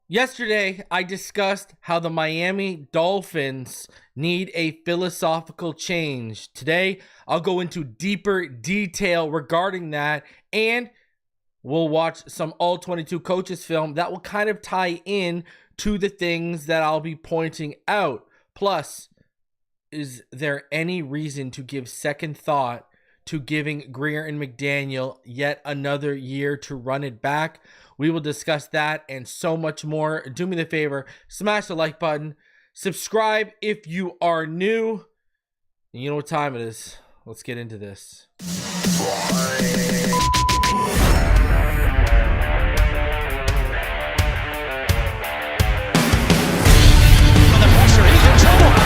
Yesterday, I discussed how the Miami Dolphins need a philosophical change. Today, I'll go into deeper detail regarding that, and we'll watch some all 22 coaches film that will kind of tie in to the things that I'll be pointing out. Plus, is there any reason to give second thought to giving Grier and McDaniel yet another year to run it back? We will discuss that and so much more. Do me the favor, smash the like button, subscribe if you are new. And you know what time it is. Let's get into this.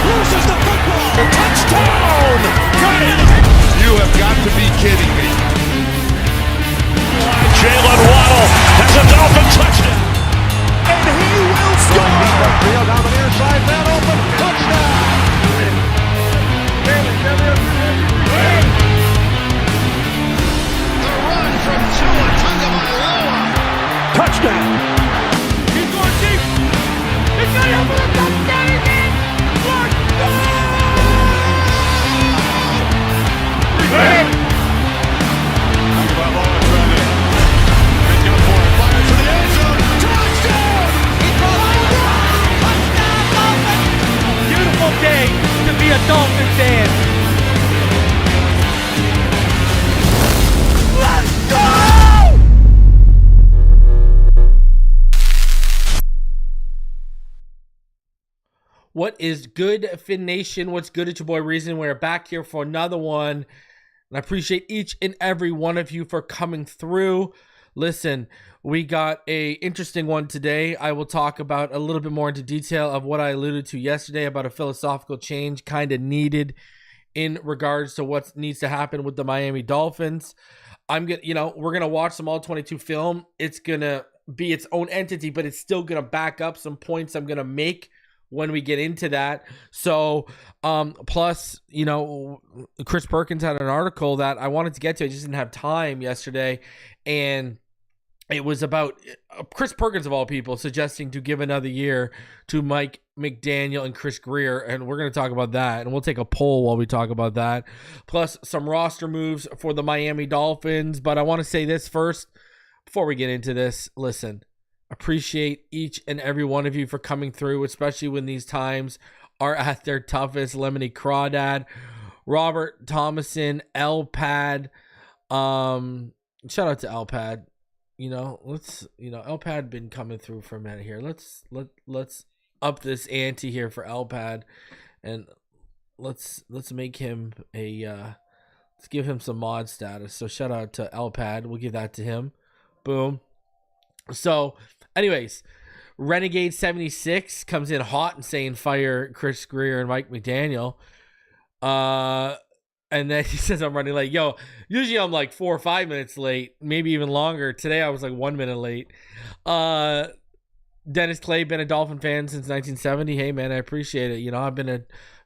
Loses the football. Touchdown! Got it! You have got to be kidding me. Jalen Waddle has a Dolphin touchdown. And he will score! Field down the near side, man open. Touchdown! The run from Tua Tagovailoa. Touchdown! He's going deep. He's going to open a touchdown again. Beautiful day to be a Dolphin fan. Let's go! What is good, Fin Nation? What's good? It's your boy Reason. We're back here for another one. And I appreciate each and every one of you for coming through. Listen, we got a interesting one today. I will talk about a little bit more into detail of what I alluded to yesterday about a philosophical change kind of needed in regards to what needs to happen with the Miami Dolphins. We're gonna watch some all 22 film. It's gonna be its own entity, but it's still gonna back up some points I'm gonna make when we get into that. So, plus, Chris Perkins had an article that I wanted to get to. I just didn't have time yesterday. And it was about Chris Perkins, of all people, suggesting to give another year to Mike McDaniel and Chris Grier. And we're going to talk about that. And we'll take a poll while we talk about that. Plus some roster moves for the Miami Dolphins. But I want to say this first, before we get into this. Listen, appreciate each and every one of you for coming through, especially when these times are at their toughest. Lemony Crawdad, Robert Thomason, Elpad. Shout out to Elpad. Elpad been coming through for a minute here. Let's up this ante here for Elpad, and let's make him let's give him some mod status. So shout out to Elpad. We'll give that to him. Boom. So, anyways, Renegade 76 comes in hot and saying fire Chris Grier and Mike McDaniel. And then he says I'm running late. Yo, usually I'm like 4 or 5 minutes late, maybe even longer. Today I was like 1 minute late. Dennis Clay, been a Dolphin fan since 1970. Hey man, I appreciate it. I've been a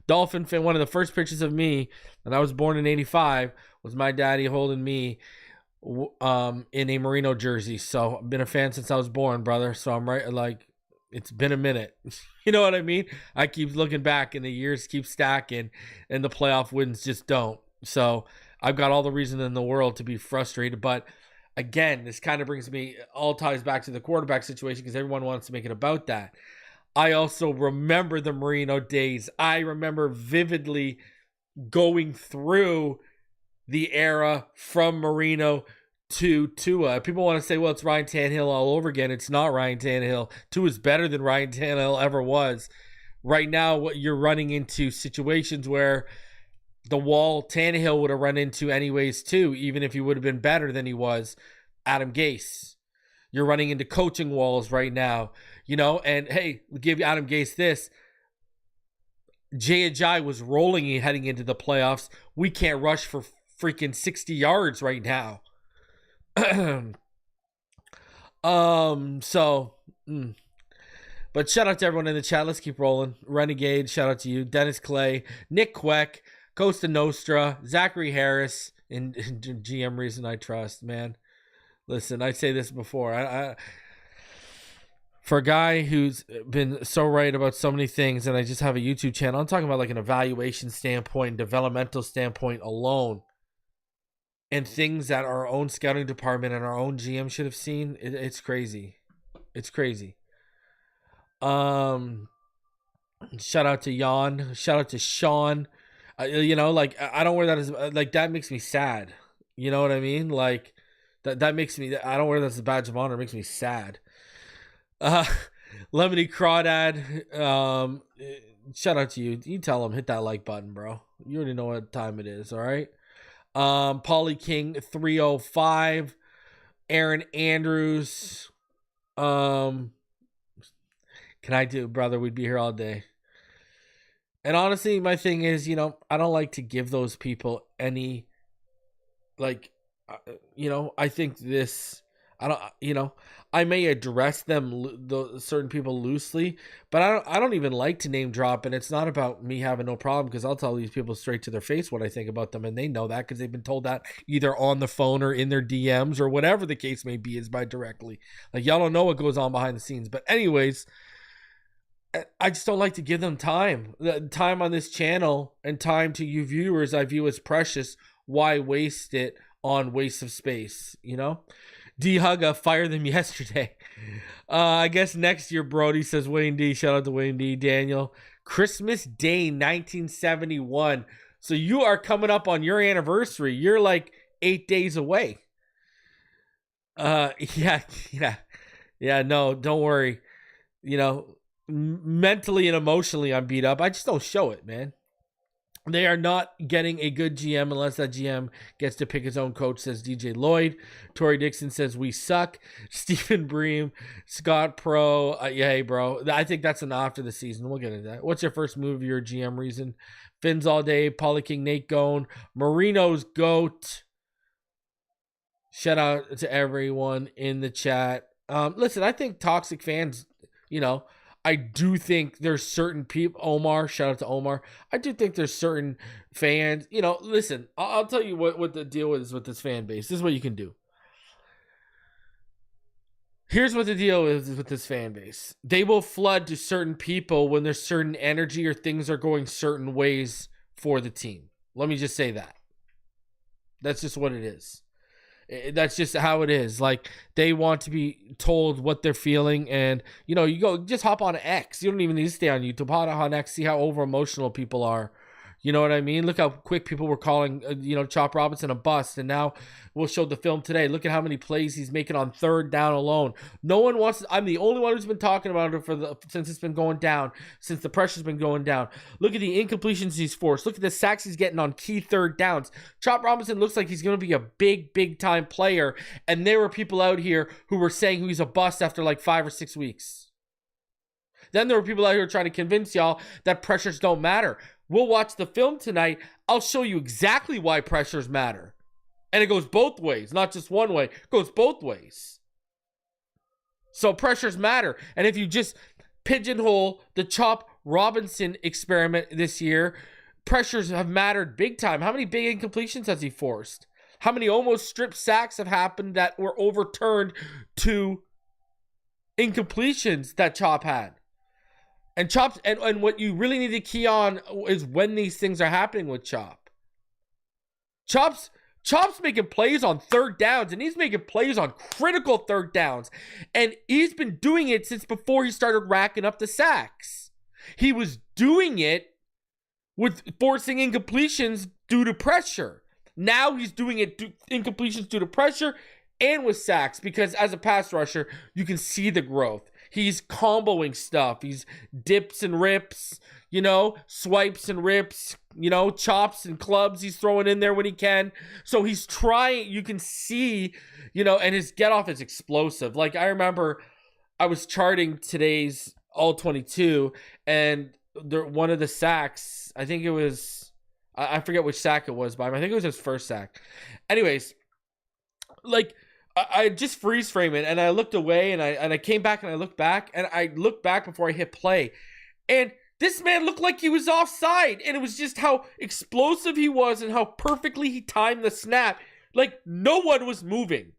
Dolphin fan. One of the first pictures of me, and I was born in 85, was my daddy holding me in a Merino jersey. So I've been a fan since I was born, brother. So I'm right, like, it's been a minute. You know what I mean? I keep looking back and the years keep stacking and the playoff wins just don't. So I've got all the reason in the world to be frustrated. But again, this kind of brings me, all ties back to the quarterback situation because everyone wants to make it about that. I also remember the Merino days. I remember vividly going through the era from Merino to Tua. People want to say, well, it's Ryan Tannehill all over again. It's not Ryan Tannehill. Tua is better than Ryan Tannehill ever was. Right now, what you're running into situations where the wall Tannehill would have run into anyways too, even if he would have been better than he was. Adam Gase. You're running into coaching walls right now, and hey, we'll give Adam Gase this. Jay Ajayi was rolling heading into the playoffs. We can't rush for freaking 60 yards right now. But shout out to everyone in the chat. Let's keep rolling. Renegade, shout out to you. Dennis Clay, Nick Queck, Costa Nostra, Zachary Harris, and GM Reason I Trust, man. Listen, I say this before. for a guy who's been so right about so many things, and I just have a YouTube channel, I'm talking about like an evaluation standpoint, developmental standpoint alone, and things that our own scouting department and our own GM should have seen. It's crazy. It's crazy. Shout out to Jan. Shout out to Sean. You know, like, I don't wear that as, like, that makes me sad. You know what I mean? Like, that makes me, I don't wear that as a badge of honor. It makes me sad. Lemony Crawdad, shout out to you. You tell him, hit that like button, bro. You already know what time it is, all right? Pauly King 305, Aaron Andrews. Can I do, brother? We'd be here all day. And honestly, my thing is, you know, I don't like to give those people any, like, you know, I think this, I don't, you know, I may address them, certain people loosely, but I don't even like to name drop, and it's not about me having no problem, because I'll tell these people straight to their face what I think about them, and they know that because they've been told that either on the phone or in their DMs or whatever the case may be, is by directly. Like, y'all don't know what goes on behind the scenes. But anyways, I just don't like to give them time. The time on this channel and time to you viewers I view as precious. Why waste it on waste of space, you know? D-Hugga, fire them yesterday. I guess next year, Brody, says Wayne D. Shout out to Wayne D. Daniel. Christmas Day 1971. So you are coming up on your anniversary. You're like 8 days away. Yeah, no, don't worry. You know, mentally and emotionally I'm beat up. I just don't show it, man. They are not getting a good GM unless that GM gets to pick his own coach, says DJ Lloyd. Tori Dixon says we suck. Stephen Bream, Scott Pro. Yeah, hey, bro. I think that's enough after the season. We'll get into that. What's your first move of your GM reason? Fins all day. Pauly King, Nate Gone. Marino's GOAT. Shout out to everyone in the chat. Listen, I think toxic fans, you know, I do think there's certain people, Omar, shout out to Omar. I do think there's certain fans, you know, listen, I'll tell you what the deal is with this fan base. This is what you can do. Here's what the deal is with this fan base. They will flood to certain people when there's certain energy or things are going certain ways for the team. Let me just say that. That's just what it is. That's just how it is. Like, they want to be told what they're feeling, and you know, you go just hop on X. You don't even need to stay on YouTube. Hop on X, see how over emotional people are. You know what I mean? Look how quick people were calling, you know, Chop Robinson a bust, and now we'll show the film today. Look at how many plays he's making on third down alone. No one wants to, I'm the only one who's been talking about it since it's been going down, since the pressure's been going down. Look at the incompletions he's forced. Look at the sacks he's getting on key third downs. Chop Robinson looks like he's going to be a big time player, and there were people out here who were saying he's a bust after like 5 or 6 weeks. Then there were people out here trying to convince y'all that pressures don't matter. We'll watch the film tonight. I'll show you exactly why pressures matter. And it goes both ways, not just one way. It goes both ways. So pressures matter. And if you just pigeonhole the Chop Robinson experiment this year, pressures have mattered big time. How many big incompletions has he forced? How many almost strip sacks have happened that were overturned to incompletions that Chop had? And Chop's, and what you really need to key on is when these things are happening with Chop. Chop's making plays on third downs, and he's making plays on critical third downs. And he's been doing it since before he started racking up the sacks. He was doing it with forcing incompletions due to pressure. Now he's doing it incompletions due to pressure and with sacks, because as a pass rusher, you can see the growth. He's comboing stuff. He's dips and rips, you know, swipes and rips, you know, chops and clubs he's throwing in there when he can. So he's trying, you can see, you know, and his get off is explosive. Like, I remember I was charting today's all 22, and one of the sacks, I think it was, I forget which sack it was by him. I think it was his first sack. Anyways, like, I just freeze frame it, and I looked away, and I came back, and I looked back, and I looked back before I hit play, and this man looked like he was offside, and it was just how explosive he was and how perfectly he timed the snap. Like, no one was moving.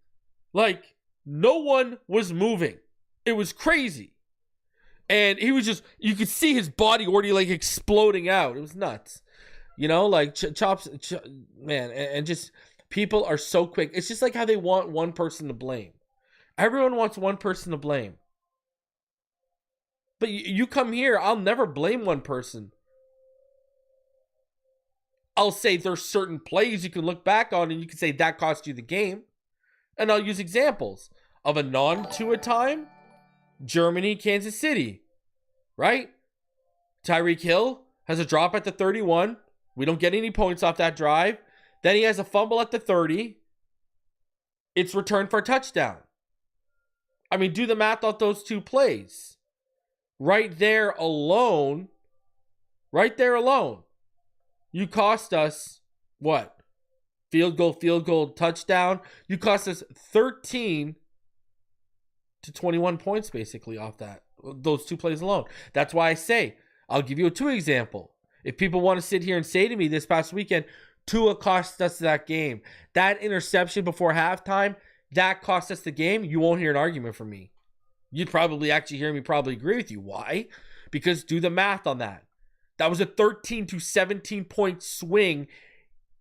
It was crazy. And he was just, you could see his body already like exploding out. It was nuts. You know, like man, and just people are so quick. It's just like how they want one person to blame. Everyone wants one person to blame. But you come here, I'll never blame one person. I'll say there's certain plays you can look back on and you can say that cost you the game. And I'll use examples of a non-Tua time, Germany, Kansas City, right? Tyreek Hill has a drop at the 31. We don't get any points off that drive. Then he has a fumble at the 30. It's returned for a touchdown. I mean, do the math on those two plays. Right there alone, you cost us what? Field goal, touchdown. You cost us 13 to 21 points basically off those two plays alone. That's why I say, I'll give you a Tua example. If people want to sit here and say to me this past weekend, Tua cost us that game. That interception before halftime, that cost us the game. You won't hear an argument from me. You'd probably actually hear me probably agree with you. Why? Because do the math on that. That was a 13 to 17 point swing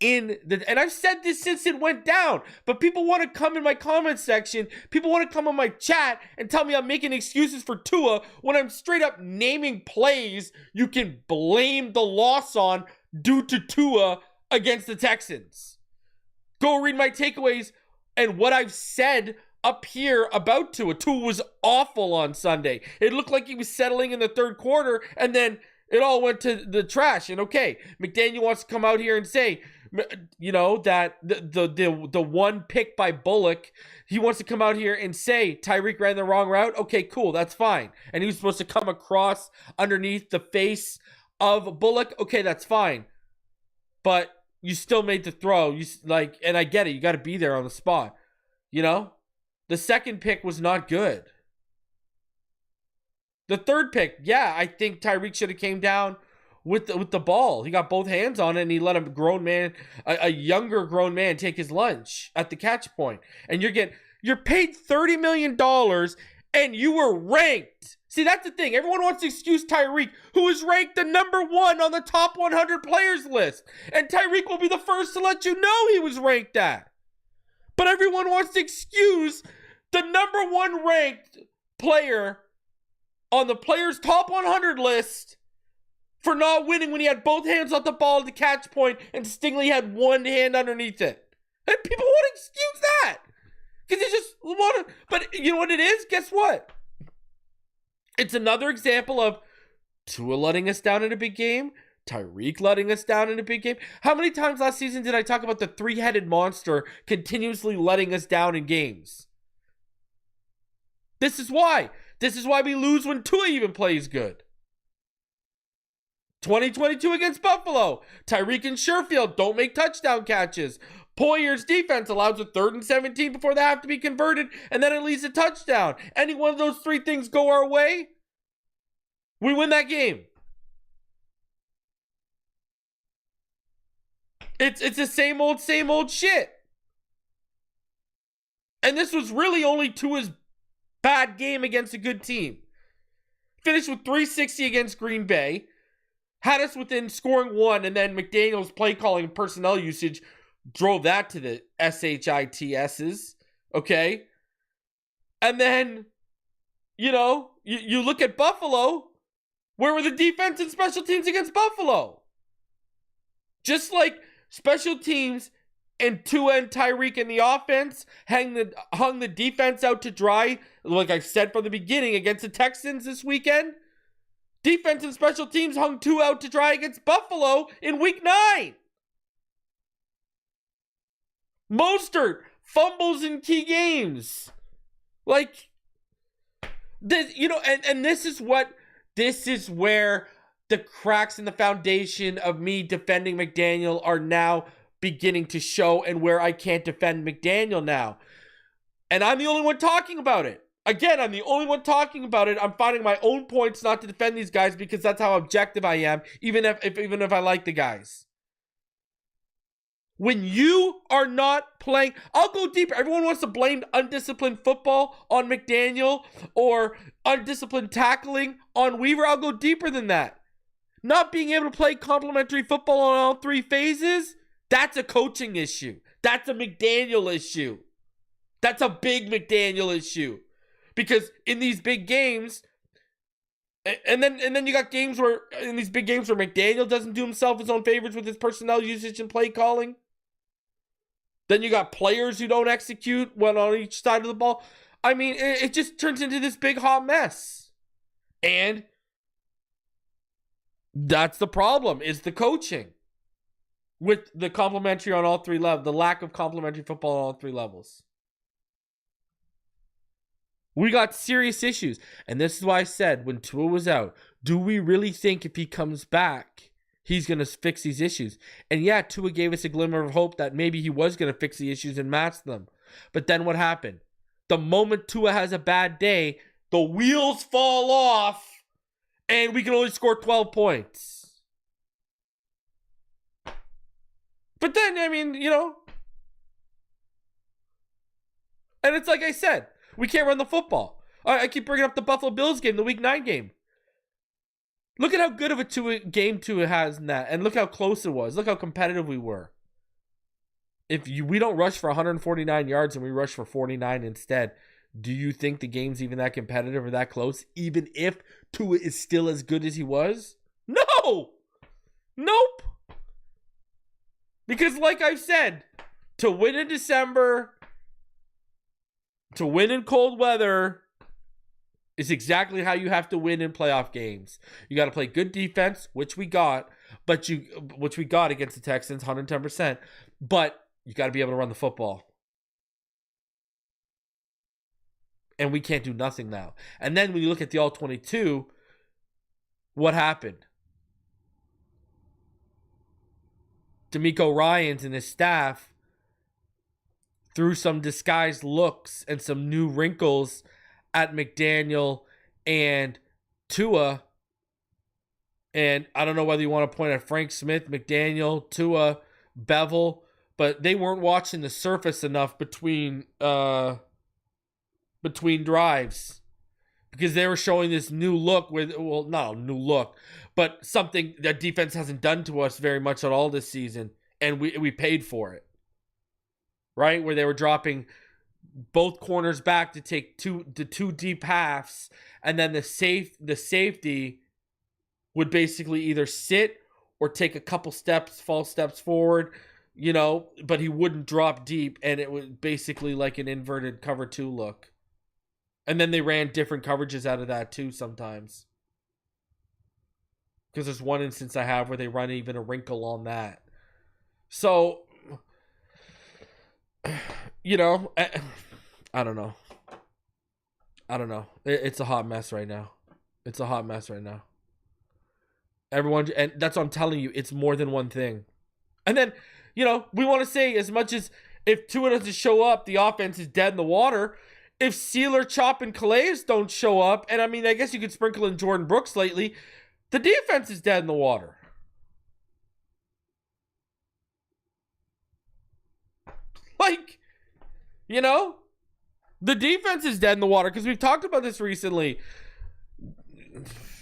and I've said this since it went down, but people want to come in my comment section. People want to come on my chat and tell me I'm making excuses for Tua when I'm straight up naming plays you can blame the loss on due to Tua against the Texans. Go read my takeaways and what I've said up here about Tua. Tua was awful on Sunday. It looked like he was settling in the third quarter, and then it all went to the trash. And okay, McDaniel wants to come out here and say, you know, that the one pick by Bullock, he wants to come out here and say Tyreek ran the wrong route. Okay, cool, that's fine. And he was supposed to come across underneath the face of Bullock. Okay, that's fine. But you still made the throw. And I get it. You got to be there on the spot. You know, the second pick was not good. The third pick, yeah, I think Tyreek should have came down with the ball. He got both hands on it and he let a younger grown man take his lunch at the catch point. And you're paid $30 million and you were ranked. See, that's the thing. Everyone wants to excuse Tyreek, who is ranked the number 1 on the top 100 players list. And Tyreek will be the first to let you know he was ranked that. But everyone wants to excuse the number 1 ranked player on the players' top 100 list for not winning when he had both hands on the ball at the catch point and Stingley had one hand underneath it. And people want to excuse that. Because they just want to. But you know what it is? Guess what? It's another example of Tua letting us down in a big game. Tyreek letting us down in a big game. How many times last season did I talk about the three-headed monster continuously letting us down in games? This is why. This is why we lose when Tua even plays good. 2022 against Buffalo. Tyreek and Sherfield don't make touchdown catches. Poyer's defense allows a 3rd and 17 before they have to be converted, and then it leads to touchdown. Any one of those three things go our way, we win that game. It's the same old shit. And this was really only Tua's bad game against a good team. Finished with 360 against Green Bay. Had us within scoring 1, and then McDaniel's play calling and personnel usage drove that to the SHITS's. Okay? And then, you look at Buffalo. Where were the defense and special teams against Buffalo? Just like special teams and Tua and Tyreek in the offense hung the defense out to dry, like I said from the beginning, against the Texans this weekend. Defense and special teams hung Tua out to dry against Buffalo in week 9. Mostert fumbles in key games. Like, this, and this is where the cracks in the foundation of me defending McDaniel are now beginning to show, and where I can't defend McDaniel now. And I'm the only one talking about it. Again, I'm the only one talking about it. I'm finding my own points not to defend these guys because that's how objective I am, even if I like the guys. When you are not playing, I'll go deeper. Everyone wants to blame undisciplined football on McDaniel or undisciplined tackling on Weaver. I'll go deeper than that. Not being able to play complementary football on all three phases, that's a coaching issue. That's a McDaniel issue. That's a big McDaniel issue. Because in these big games, and then you got games where, in these big games where McDaniel doesn't do himself his own favors with his personnel usage and play calling. Then you got players who don't execute, one on each side of the ball. I mean, it just turns into this big hot mess. And that's the problem, is the coaching. With the complementary on all three levels, the lack of complementary football on all three levels. We got serious issues. And this is why I said, when Tua was out, do we really think if he comes back, he's going to fix these issues? And yeah, Tua gave us a glimmer of hope that maybe he was going to fix the issues and match them. But then what happened? The moment Tua has a bad day, the wheels fall off and we can only score 12 points. But then, I mean, you know. And it's like I said, we can't run the football. I keep bringing up the Buffalo Bills game, the Week 9 game. Look at how good of a game Tua has in that. And look how close it was. Look how competitive we were. If we don't rush for 149 yards and we rush for 49 instead, do you think the game's even that competitive or that close? Even if Tua is still as good as he was? No! Nope! Because like I've said, to win in December, to win in cold weather, is exactly how you have to win in playoff games. You got to play good defense, which we got, which we got against the Texans, 110%. But you got to be able to run the football. And we can't do nothing now. And then when you look at the All-22, what happened? D'Amico Ryans and his staff threw some disguised looks and some new wrinkles at McDaniel and Tua. And I don't know whether you want to point at Frank Smith, McDaniel, Tua, Bevel, but they weren't watching the surface enough between drives, because they were showing this new look with, well, not a new look, but something that defense hasn't done to us very much at all this season, and we paid for it. Right? Where they were dropping both corners back to take two deep halves, and then the safety would basically either sit or take a couple false steps forward, you know, but he wouldn't drop deep, and it was basically like an inverted cover 2 look. And then they ran different coverages out of that too sometimes. Because there's one instance I have where they run even a wrinkle on that. So, you know, I don't know. It's a hot mess right now. Everyone, and that's what I'm telling you, it's more than one thing. And then, you know, we want to say, as much as if Tua doesn't show up, the offense is dead in the water. If Sealer, Chop, and Calais don't show up, and I mean, I guess you could sprinkle in Jordan Brooks lately, the defense is dead in the water. Like, you know, the defense is dead in the water, because we've talked about this recently.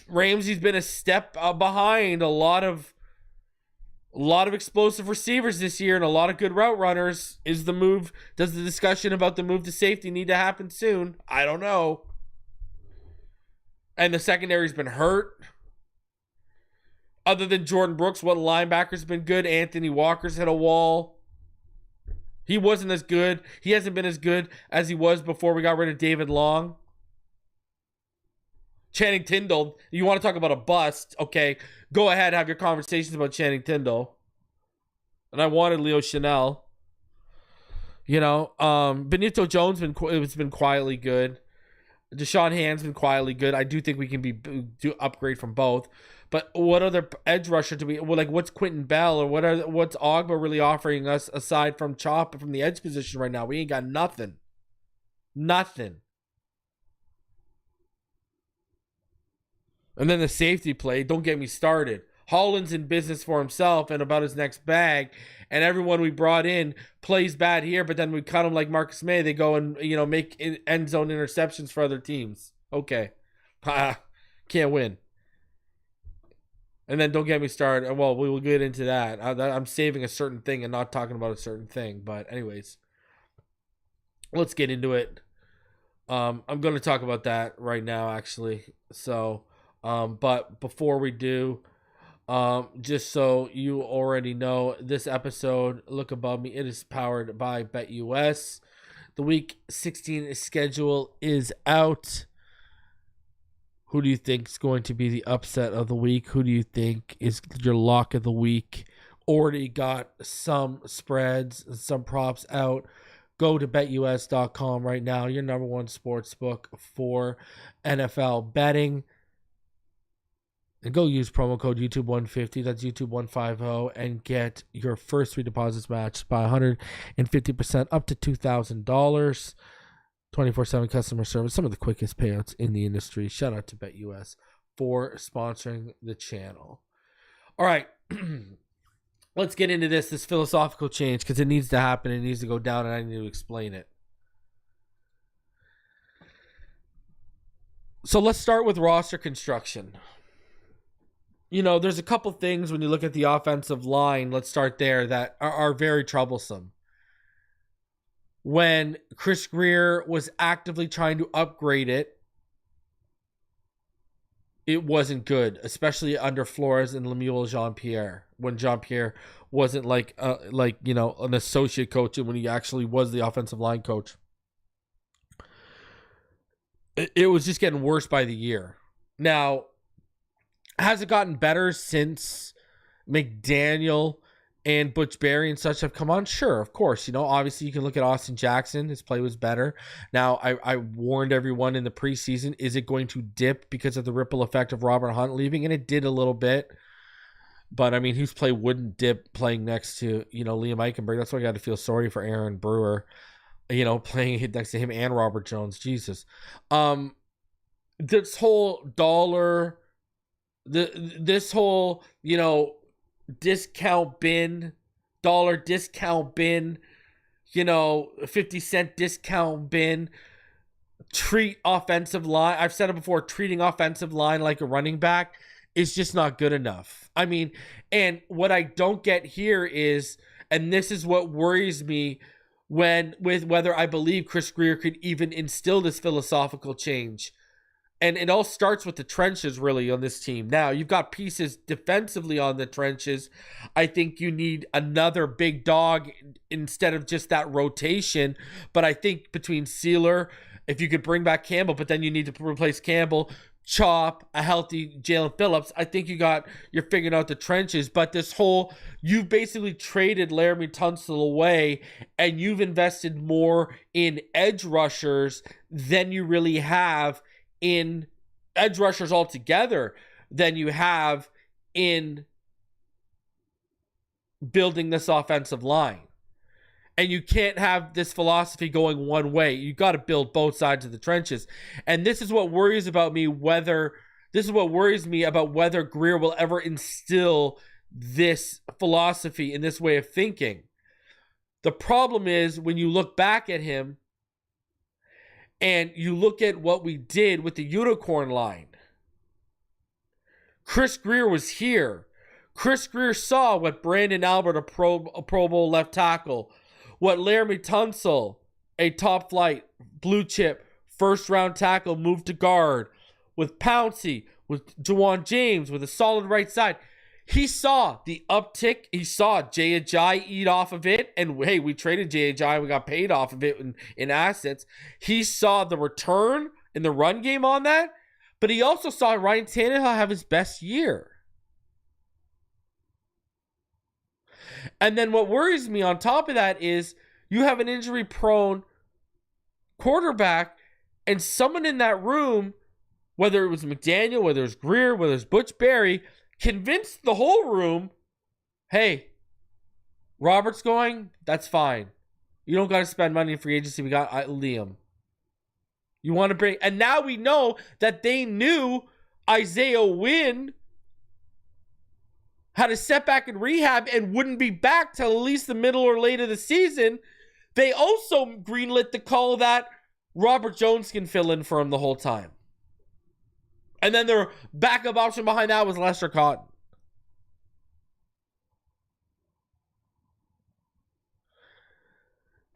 Ramsey's been a step behind a lot of explosive receivers this year and a lot of good route runners. Does the discussion about the move to safety need to happen soon? I don't know. And the secondary's been hurt. Other than Jordan Brooks, what linebacker's been good? Anthony Walker's hit a wall. He wasn't as good. He hasn't been as good as he was before we got rid of David Long. Channing Tindall, you want to talk about a bust? Okay, go ahead, have your conversations about Channing Tindall. And I wanted Leo Chanel. You know, Benito Jones has been quietly good. Deshaun Hand's been quietly good. I do think we can do upgrade from both. But what other edge rusher do we, well, like, what's Quentin Bell or what's Ogba really offering us aside from Chop from the edge position right now? We ain't got nothing. Nothing. And then the safety play, don't get me started. Holland's in business for himself and about his next bag, and everyone we brought in plays bad here, but then we cut them like Marcus May. They go and, make end zone interceptions for other teams. Okay. Can't win. And then don't get me started. Well, we will get into that. I'm saving a certain thing and not talking about a certain thing. But anyways, let's get into it. I'm going to talk about that right now, actually. So, but before we do, just so you already know, this episode, look above me, it is powered by BetUS. The Week 16 schedule is out. Who do you think is going to be the upset of the week? Who do you think is your lock of the week? Already got some spreads, some props out. Go to betus.com right now, your number one sports book for NFL betting. And go use promo code YouTube150, that's YouTube150, and get your first 3 deposits matched by 150% up to $2,000. 24/7 customer service, some of the quickest payouts in the industry. Shout out to BetUS for sponsoring the channel. All right, let's get into this philosophical change, because it needs to happen. It needs to go down, and I need to explain it. So let's start with roster construction. There's a couple things when you look at the offensive line, let's start there, that are very troublesome. When Chris Grier was actively trying to upgrade it, it wasn't good, especially under Flores and Lemuel Jean-Pierre, when Jean-Pierre wasn't an associate coach, and when he actually was the offensive line coach. It was just getting worse by the year. Now, has it gotten better since McDaniel and Butch Berry and such have come on? Sure, of course. Obviously you can look at Austin Jackson. His play was better. Now, I warned everyone in the preseason, is it going to dip because of the ripple effect of Robert Hunt leaving? And it did a little bit. But, his play wouldn't dip playing next to, Liam Eichenberg. That's why I got to feel sorry for Aaron Brewer, playing next to him and Robert Jones. Jesus. This whole discount bin, dollar discount bin, 50-cent discount bin, treat offensive line. I've said it before, treating offensive line like a running back is just not good enough. And what I don't get here is, and this is what worries me with whether I believe Chris Grier could even instill this philosophical change. And it all starts with the trenches, really, on this team. Now, you've got pieces defensively on the trenches. I think you need another big dog instead of just that rotation. But I think between Sealer, if you could bring back Campbell, but then you need to replace Campbell, Chop, a healthy Jalen Phillips, I think you're figuring out the trenches. But you've basically traded Laramie Tunsil away, and you've invested more in edge rushers than you really have in edge rushers altogether than you have in building this offensive line. And you can't have this philosophy going one way. You got to build both sides of the trenches. And this is what worries me about whether Grier will ever instill this philosophy and this way of thinking. The problem is, when you look back at him, and you look at what we did with the unicorn line. Chris Grier was here. Chris Grier saw what Brandon Albert, a Pro Bowl left tackle, what Laramie Tunsil, a top flight, blue chip, first round tackle, moved to guard, with Pouncey, with Juwan James, with a solid right side. He saw the uptick. He saw Jay Ajayi eat off of it. And hey, we traded Jay Ajayi. We got paid off of it in assets. He saw the return in the run game on that. But he also saw Ryan Tannehill have his best year. And then what worries me on top of that is you have an injury-prone quarterback, and someone in that room, whether it was McDaniel, whether it was Grier, whether it was Butch Berry, convinced the whole room, hey, Robert's going, that's fine. You don't got to spend money in free agency. We got Liam. You want to bring, and now we know that they knew Isaiah Wynn had a setback in rehab and wouldn't be back till at least the middle or late of the season, they also greenlit the call that Robert Jones can fill in for him the whole time. And then their backup option behind that was Lester Cotton.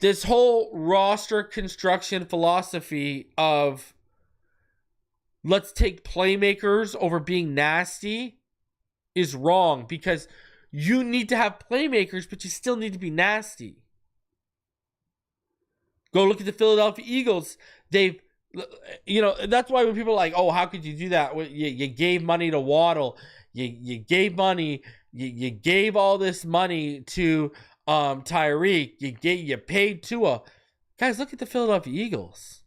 This whole roster construction philosophy of let's take playmakers over being nasty is wrong, because you need to have playmakers, but you still need to be nasty. Go look at the Philadelphia Eagles. They've, that's why when people are like, oh, how could you do that? Well, you gave money to Waddle. You gave money. You gave all this money to Tyreek. You paid Tua. Guys, look at the Philadelphia Eagles.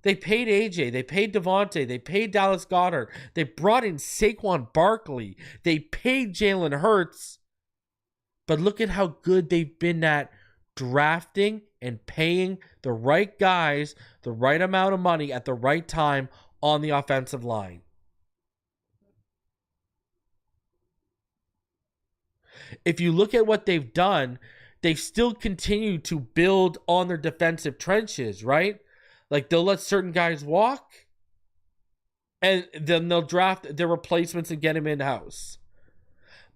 They paid AJ. They paid Devontae. They paid Dallas Goedert. They brought in Saquon Barkley. They paid Jalen Hurts. But look at how good they've been at drafting and paying the right guys, the right amount of money at the right time on the offensive line. If you look at what they've done, they've still continued to build on their defensive trenches, right? Like, they'll let certain guys walk, and then they'll draft their replacements and get them in-house.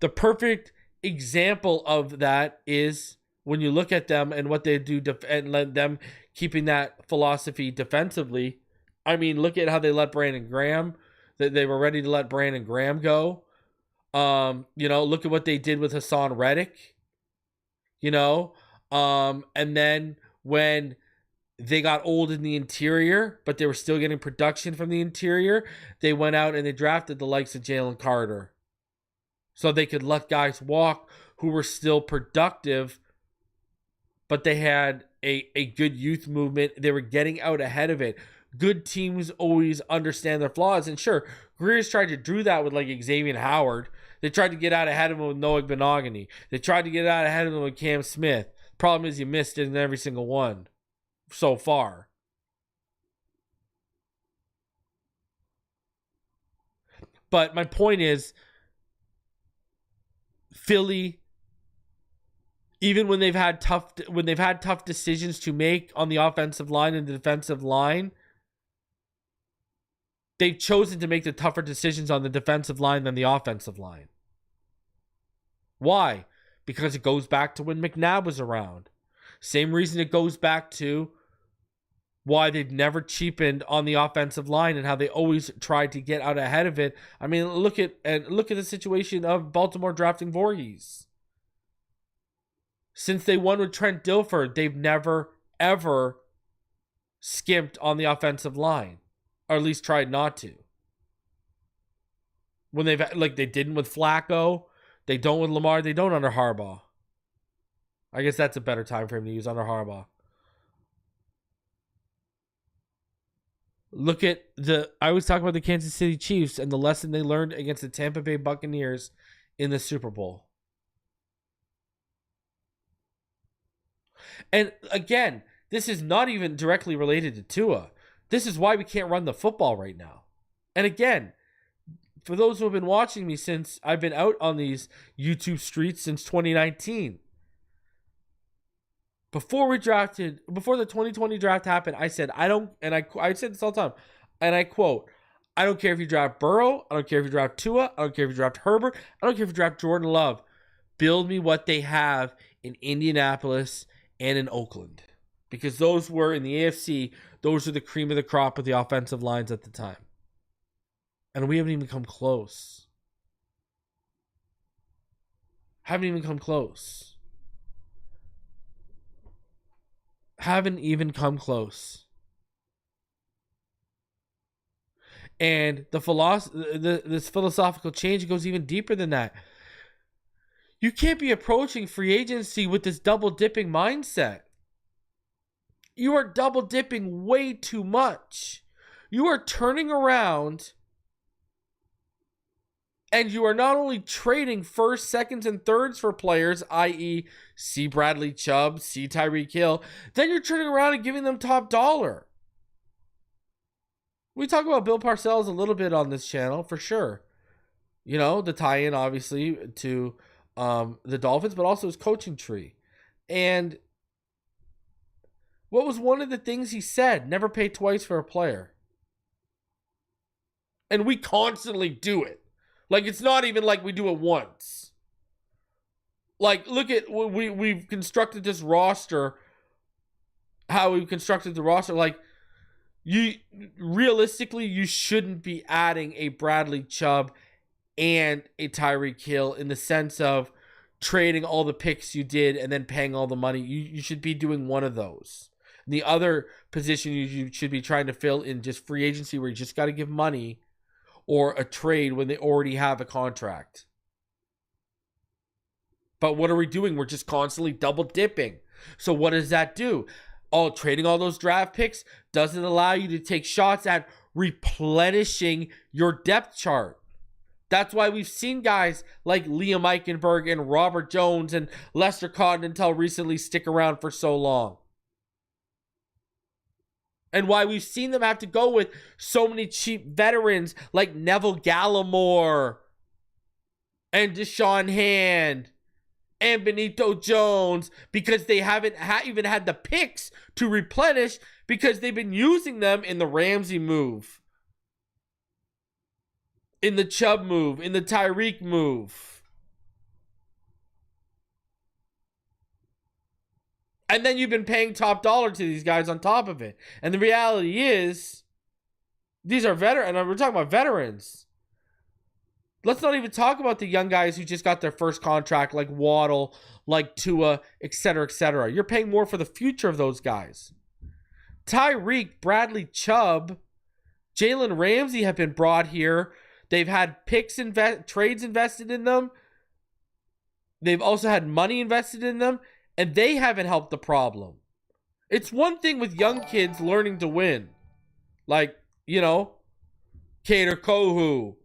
The perfect example of that is when you look at them and what they do and let them keeping that philosophy defensively. I mean, look at how they let Brandon Graham. They were ready to let Brandon Graham go. Look at what they did with Hassan Reddick. And then when they got old in the interior, but they were still getting production from the interior, they went out and they drafted the likes of Jalen Carter. So they could let guys walk who were still productive, but they had a good youth movement. They were getting out ahead of it. Good teams always understand their flaws. And sure, Grier's tried to do that with like Xavier Howard. They tried to get out ahead of him with Noah Benogany. They tried to get out ahead of him with Cam Smith. Problem is you missed it in every single one so far. But my point is, Philly, even when they've had tough decisions to make on the offensive line and the defensive line, they've chosen to make the tougher decisions on the defensive line than the offensive line. Why? Because it goes back to when McNabb was around. Same reason it goes back to why they've never cheapened on the offensive line and how they always tried to get out ahead of it. I mean, look at the situation of Baltimore drafting Voorhees. Since they won with Trent Dilfer, they've never, ever skimped on the offensive line. Or at least tried not to. When they didn't with Flacco, they don't with Lamar, they don't under Harbaugh. I guess that's a better time frame to use under Harbaugh. I always talk about the Kansas City Chiefs and the lesson they learned against the Tampa Bay Buccaneers in the Super Bowl. And again, this is not even directly related to Tua. This is why we can't run the football right now. And again, for those who have been watching me since I've been out on these YouTube streets since 2019, before the 2020 draft happened, I said, I said this all the time, and I quote, I don't care if you draft Burrow, I don't care if you draft Tua, I don't care if you draft Herbert, I don't care if you draft Jordan Love. Build me what they have in Indianapolis and in Oakland. Because those were, in the AFC, those are the cream of the crop of the offensive lines at the time. And we haven't even come close. Haven't even come close. And this philosophical change goes even deeper than that. You can't be approaching free agency with this double dipping mindset. You are double dipping way too much. You are turning around and you are not only trading first, seconds, and thirds for players, i.e. see Bradley Chubb, see Tyreek Hill, then you're turning around and giving them top dollar. We talk about Bill Parcells a little bit on this channel, for sure. The tie-in obviously to the Dolphins, but also his coaching tree. And what was one of the things he said? Never pay twice for a player. And we constantly do it. Like, it's not even like we do it once. Like, look at, we've constructed this roster, how we've constructed the roster. Like, realistically, you shouldn't be adding a Bradley Chubb and a Tyreek Hill in the sense of trading all the picks you did and then paying all the money. You should be doing one of those. The other position you should be trying to fill in just free agency where you just got to give money, or a trade when they already have a contract. But what are we doing? We're just constantly double dipping. So what does that do? Trading all those draft picks doesn't allow you to take shots at replenishing your depth chart. That's why we've seen guys like Liam Eichenberg and Robert Jones and Lester Cotton until recently stick around for so long. And why we've seen them have to go with so many cheap veterans like Neville Gallimore and Deshaun Hand and Benito Jones, because they haven't even had the picks to replenish, because they've been using them in the Ramsey move, in the Chubb move, in the Tyreek move. And then you've been paying top dollar to these guys on top of it. And the reality is, these are veterans, and we're talking about veterans. Let's not even talk about the young guys who just got their first contract, like Waddle, like Tua, etc., etc. You're paying more for the future of those guys. Tyreek, Bradley Chubb, Jalen Ramsey have been brought here. They've had picks, trades invested in them. They've also had money invested in them, and they haven't helped the problem. It's one thing with young kids learning to win. Like, Kader Kohu.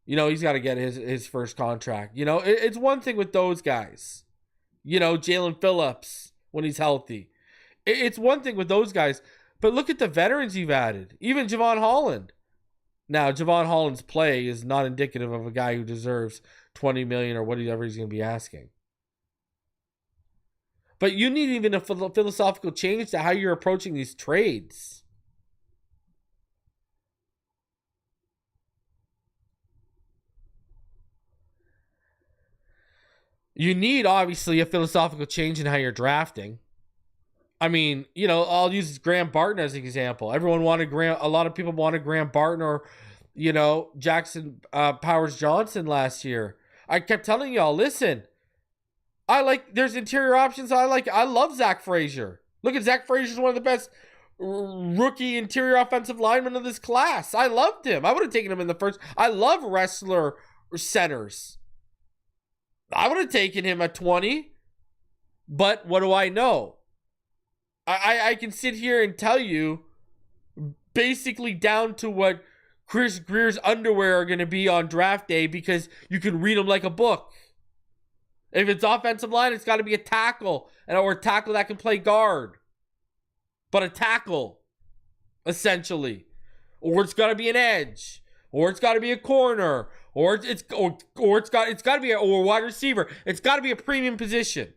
He's got to get his first contract. It's one thing with those guys. Jalen Phillips when he's healthy. It's one thing with those guys. But look at the veterans you've added. Even Javon Holland. Now, Javon Holland's play is not indicative of a guy who deserves $20 million or whatever he's going to be asking. But you need even a philosophical change to how you're approaching these trades. You need, obviously, a philosophical change in how you're drafting. I mean, I'll use Graham Barton as an example. Everyone wanted a lot of people wanted Graham Barton or, Jackson Powers Johnson last year. I kept telling y'all, listen, there's interior options I love Zach Frazier. Look at Zach Frazier, one of the best rookie interior offensive linemen of this class. I loved him. I would have taken him in the first. I love wrestler centers. I would have taken him at 20. But what do I know? I can sit here and tell you basically down to what Chris Grier's underwear are going to be on draft day, because you can read them like a book. If it's offensive line, it's got to be a tackle, or a tackle that can play guard. But a tackle, essentially. Or it's got to be an edge, or it's got to be a corner, or it's got to be a wide receiver. It's got to be a premium position.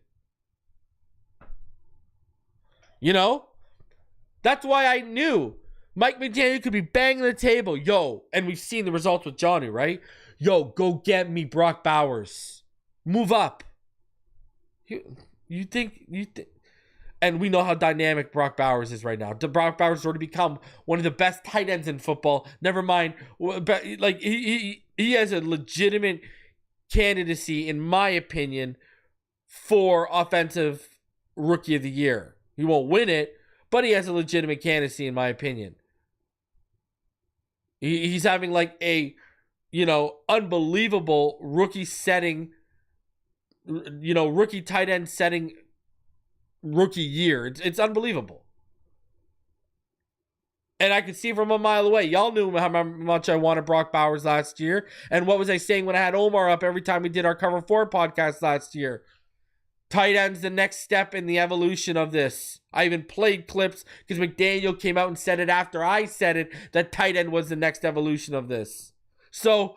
That's why I knew Mike McDaniel could be banging the table. And we've seen the results with Johnny, right? Go get me Brock Bowers. Move up. You think, and we know how dynamic Brock Bowers is right now. Brock Bowers has already become one of the best tight ends in football. Never mind, but he has a legitimate candidacy, in my opinion, for offensive rookie of the year. He won't win it, but he has a legitimate candidacy, in my opinion. He's having a, unbelievable rookie setting, rookie tight end setting rookie year. It's unbelievable. And I could see from a mile away. Y'all knew how much I wanted Brock Bowers last year. And what was I saying when I had Omar up every time we did our Cover 4 podcast last year? Tight end's the next step in the evolution of this. I even played clips because McDaniel came out and said it after I said it, that tight end was the next evolution of this. So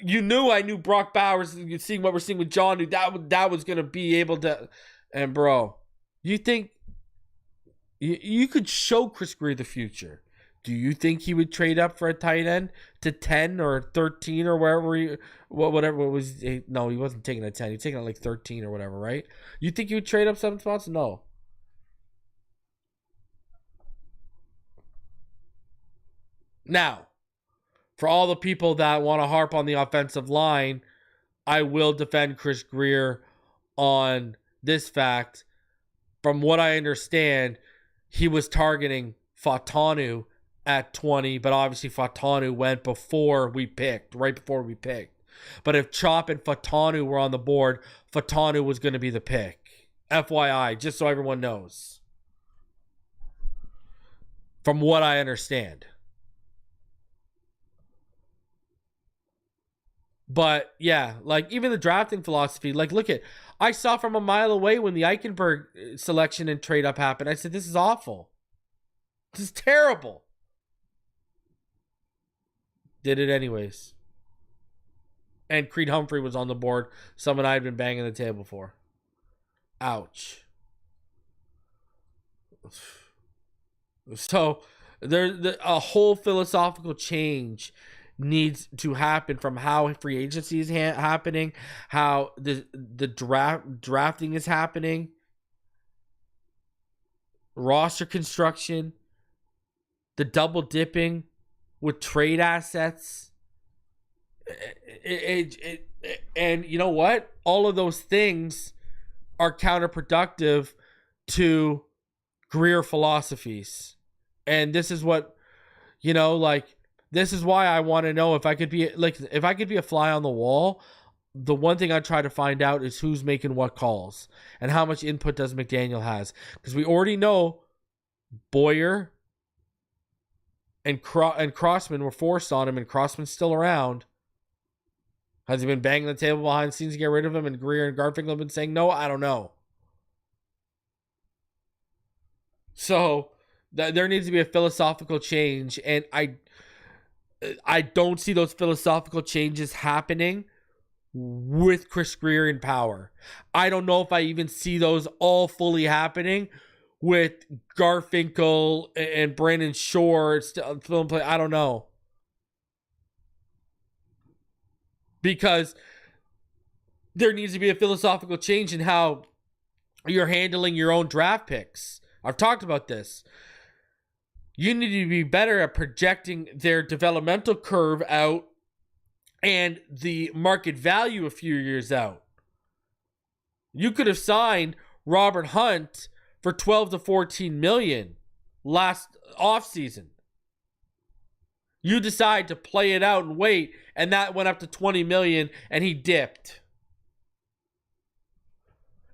You knew I knew Brock Bowers, seeing what we're seeing with John, knew that was going to be able to. And, bro, you think you could show Chris Grier the future? Do you think he would trade up for a tight end to 10 or 13 or wherever whatever it was? No, he wasn't taking a 10. He was taking it like 13 or whatever, right? You think he would trade up 7 spots? No. Now, for all the people that want to harp on the offensive line, I will defend Chris Grier on this fact. From what I understand, he was targeting Fautanu at 20, but obviously Fautanu went right before we picked. But if Chop and Fautanu were on the board, Fautanu was going to be the pick. FYI, just so everyone knows. From what I understand. But yeah, like even the drafting philosophy, like look at, I saw from a mile away when the Eichenberg selection and trade up happened. I said, this is awful. This is terrible. Did it anyways. And Creed Humphrey was on the board. Someone I had been banging the table for. Ouch. So there's a whole philosophical change needs to happen from how free agency is happening, how the drafting is happening, roster construction, the double dipping with trade assets. And you know what? All of those things are counterproductive to Grier philosophies. And this is what, this is why I want to know if I could be a fly on the wall. The one thing I try to find out is who's making what calls and how much input does McDaniel has, because we already know Boyer and Crossman were forced on him, and Crossman's still around. Has he been banging the table behind the scenes to get rid of him? And Grier and Garfinkel have been saying no. I don't know. So there needs to be a philosophical change, and I don't see those philosophical changes happening with Chris Grier in power. I don't know if I even see those all fully happening with Garfinkel and Brandon Shore still in play. I don't know. Because there needs to be a philosophical change in how you're handling your own draft picks. I've talked about this. You need to be better at projecting their developmental curve out and the market value a few years out. You could have signed Robert Hunt for 12 to 14 million last offseason. You decide to play it out and wait, and that went up to 20 million and he dipped.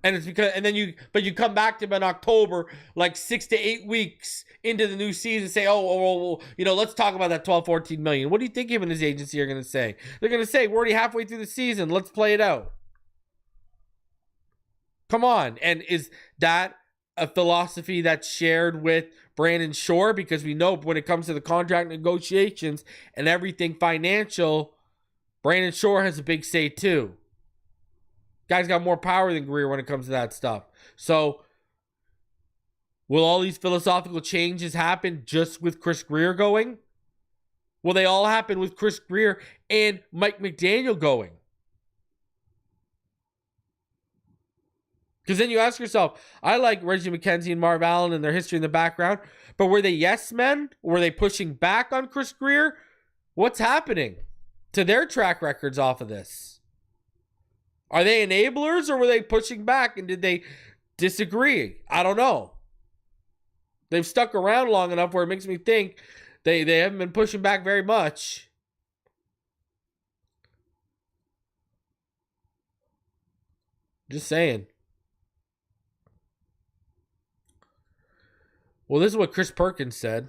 And it's because, and then you come back to him in October, like 6 to 8 weeks into the new season, and say, let's talk about that 12, 14 million. What do you think him and his agency are going to say? They're going to say, we're already halfway through the season. Let's play it out. Come on. And is that a philosophy that's shared with Brandon Shore? Because we know when it comes to the contract negotiations and everything financial, Brandon Shore has a big say too. Guy's got more power than Grier when it comes to that stuff. So, will all these philosophical changes happen just with Chris Grier going? Will they all happen with Chris Grier and Mike McDaniel going? Because then you ask yourself, I like Reggie McKenzie and Marv Allen and their history in the background, but were they yes men? Were they pushing back on Chris Grier? What's happening to their track records off of this? Are they enablers, or were they pushing back, and did they disagree? I don't know. They've stuck around long enough where it makes me think they haven't been pushing back very much. Just saying. Well, this is what Chris Perkins said.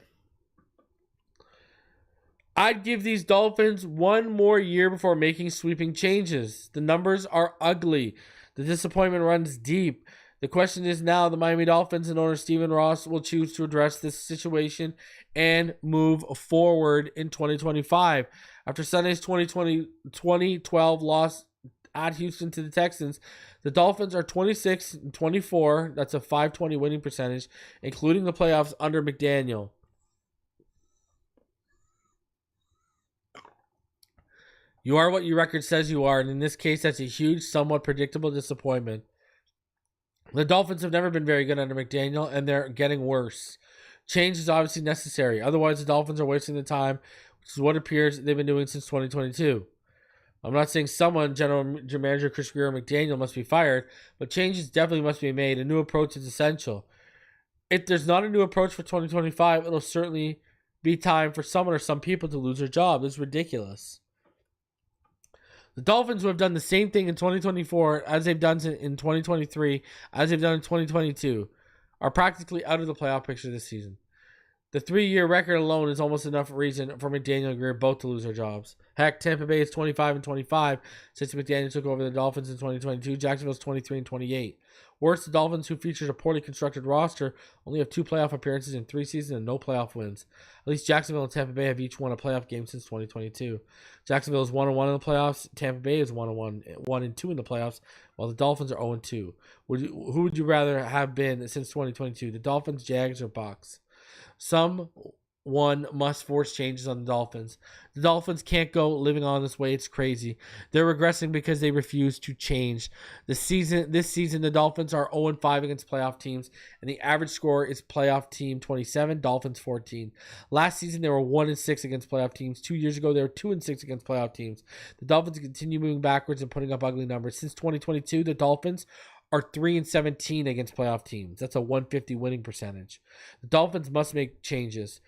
I'd give these Dolphins one more year before making sweeping changes. The numbers are ugly. The disappointment runs deep. The question is now the Miami Dolphins and owner Stephen Ross will choose to address this situation and move forward in 2025. After Sunday's 2012 loss at Houston to the Texans, the Dolphins are 26-24. That's a .520 winning percentage, including the playoffs under McDaniel. You are what your record says you are, and in this case, that's a huge, somewhat predictable disappointment. The Dolphins have never been very good under McDaniel, and they're getting worse. Change is obviously necessary. Otherwise, the Dolphins are wasting the time, which is what appears they've been doing since 2022. I'm not saying someone, General Manager Chris Grier or McDaniel, must be fired, but changes definitely must be made. A new approach is essential. If there's not a new approach for 2025, it'll certainly be time for someone or some people to lose their job. It's ridiculous. The Dolphins, who have done the same thing in 2024 as they've done in 2023, as they've done in 2022, are practically out of the playoff picture this season. The 3-year record alone is almost enough reason for McDaniel and Grier both to lose their jobs. Heck, Tampa Bay is 25-25 since McDaniel took over the Dolphins in 2022. Jacksonville's 23-28. Worse, the Dolphins, who features a poorly constructed roster, only have 2 playoff appearances in 3 seasons and no playoff wins. At least Jacksonville and Tampa Bay have each won a playoff game since 2022. Jacksonville is 1-1 in the playoffs. Tampa Bay is 1-2 in the playoffs, while the Dolphins are 0-2. Who would you rather have been since 2022? The Dolphins, Jags, or Bucs? Someone must force changes on the Dolphins. The Dolphins can't go living on this way. It's crazy. They're regressing because they refuse to change. This season, the Dolphins are 0-5 against playoff teams, and the average score is playoff team 27, Dolphins 14. Last season, they were 1-6 against playoff teams. 2 years ago, they were 2-6 against playoff teams. The Dolphins continue moving backwards and putting up ugly numbers. Since 2022, the Dolphins are 3-17 against playoff teams. That's a 150 winning percentage. The Dolphins must make changes.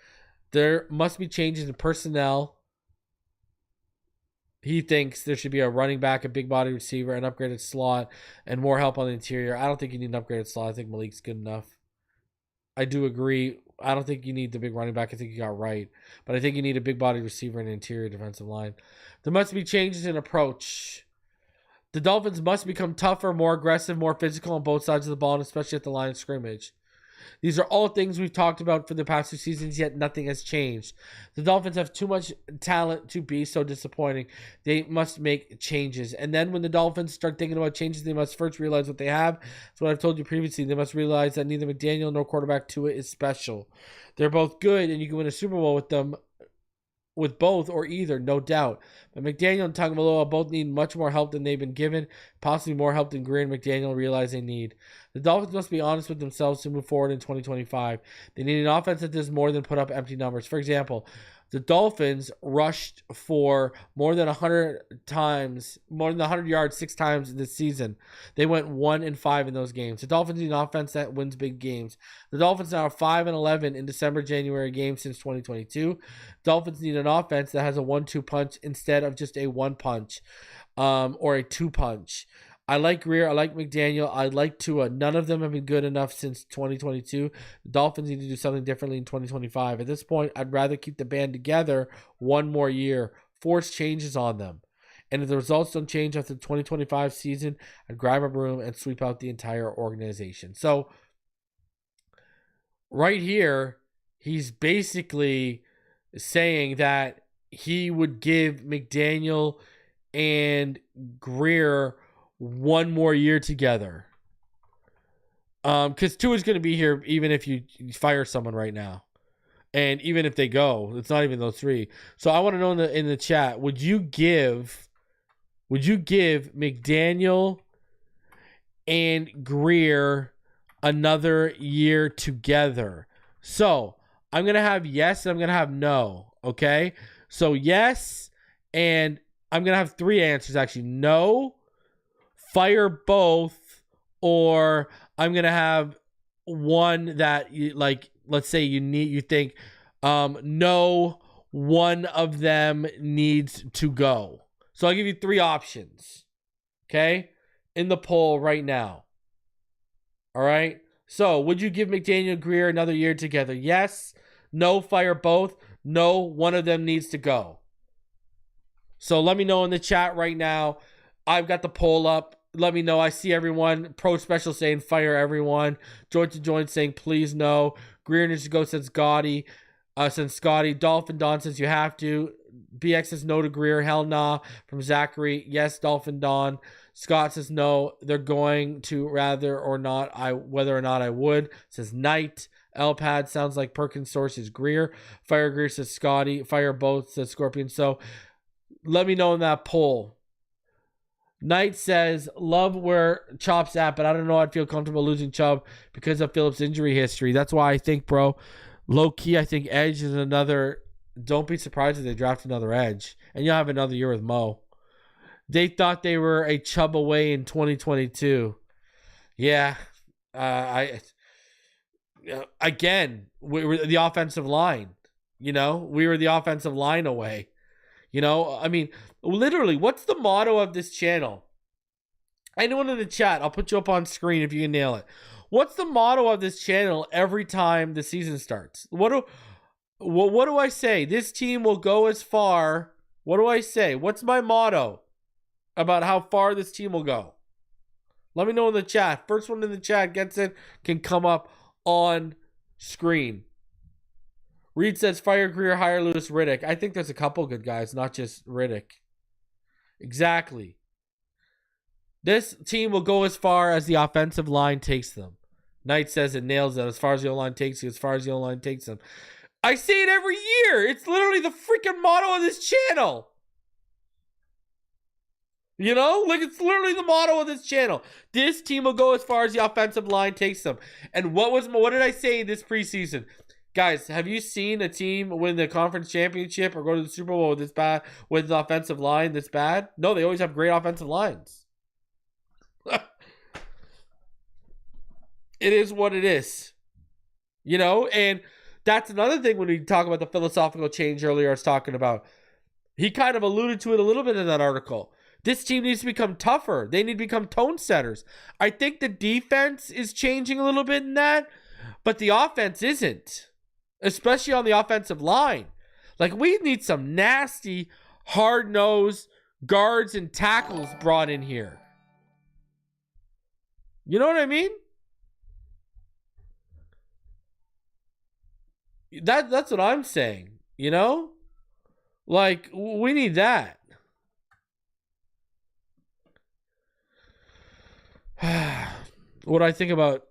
There must be changes in personnel. He thinks there should be a running back, a big body receiver, an upgraded slot, and more help on the interior. I don't think you need an upgraded slot. I think Malik's good enough. I do agree. I don't think you need the big running back. I think you got right. But I think you need a big body receiver and an interior defensive line. There must be changes in approach. The Dolphins must become tougher, more aggressive, more physical on both sides of the ball, and especially at the line of scrimmage. These are all things we've talked about for the past 2 seasons, yet nothing has changed. The Dolphins have too much talent to be so disappointing. They must make changes. And then when the Dolphins start thinking about changes, they must first realize what they have. That's what I've told you previously. They must realize that neither McDaniel nor quarterback Tua is special. They're both good, and you can win a Super Bowl with them, with both or either, no doubt. But McDaniel and Tagovailoa both need much more help than they've been given, possibly more help than Grier and McDaniel realize they need. The Dolphins must be honest with themselves to move forward in 2025. They need an offense that does more than put up empty numbers. For example, the Dolphins rushed for more than 100 yards 6 times this season. They went 1-5 in those games. The Dolphins need an offense that wins big games. The Dolphins now are 5-11 in December-January games since 2022. Dolphins need an offense that has a 1-2 punch instead of just a 1 punch or a 2 punch. I like Grier. I like McDaniel. I like Tua. None of them have been good enough since 2022. The Dolphins need to do something differently in 2025. At this point, I'd rather keep the band together 1 more year. Force changes on them. And if the results don't change after the 2025 season, I'd grab a broom and sweep out the entire organization. So, right here, he's basically saying that he would give McDaniel and Grier 1 more year together. Because Tua's going to be here even if you fire someone right now. And even if they go, it's not even those 3. So I want to know in the chat, would you give McDaniel and Grier another year together? So I'm going to have yes and I'm going to have no. Okay? So yes, and I'm going to have 3 answers actually. No, fire both, or I'm going to have one that you like, let's say you think no, one of them needs to go. So I'll give you 3 options. Okay? In the poll right now. All right? So, would you give McDaniel and Grier another year together? Yes, no, fire both. No, one of them needs to go. So let me know in the chat right now. I've got the poll up. let me know. I see everyone. Pro Special saying fire everyone. Joint to Joint saying please no. Grier needs to go since Scotty. Dolphin Don says you have to. BX says no to Grier. Hell nah. From Zachary. Yes, Dolphin Don. Scott says no. They're going to whether or not I would. Says Knight. Elpad sounds like Perkins source is Grier. Fire Grier says Scotty. Fire both says Scorpion. So let me know in that poll. Knight says, love where Chop's at, but I don't know I'd feel comfortable losing Chubb because of Phillips' injury history. That's why I think, bro, low-key, I think Edge is another. Don't be surprised if they draft another Edge. And you'll have another year with Mo. They thought they were a Chubb away in 2022. Yeah. Again, we were the offensive line. We were the offensive line away. I mean, literally, what's the motto of this channel? Anyone in the chat, I'll put you up on screen if you can nail it. What's the motto of this channel every time the season starts? What do I say? This team will go as far. What do I say? What's my motto about how far this team will go? Let me know in the chat. First one in the chat gets it, can come up on screen. Reed says, fire Grier, hire Lewis Riddick. I think there's a couple good guys, not just Riddick. Exactly. This team will go as far as the offensive line takes them. Knight says it nails it. As far as the O-line takes you, as far as the O-line takes them. I say it every year. It's literally the freaking motto of this channel. It's literally the motto of this channel. This team will go as far as the offensive line takes them. And what did I say this preseason? Guys, have you seen a team win the conference championship or go to the Super Bowl with the offensive line this bad? No, they always have great offensive lines. It is what it is. And that's another thing when we talk about the philosophical change earlier I was talking about. He kind of alluded to it a little bit in that article. This team needs to become tougher. They need to become tone setters. I think the defense is changing a little bit in that, but the offense isn't. Especially on the offensive line. Like, we need some nasty, hard-nosed guards and tackles brought in here. You know what I mean? That's what I'm saying. Like, we need that. What do I think about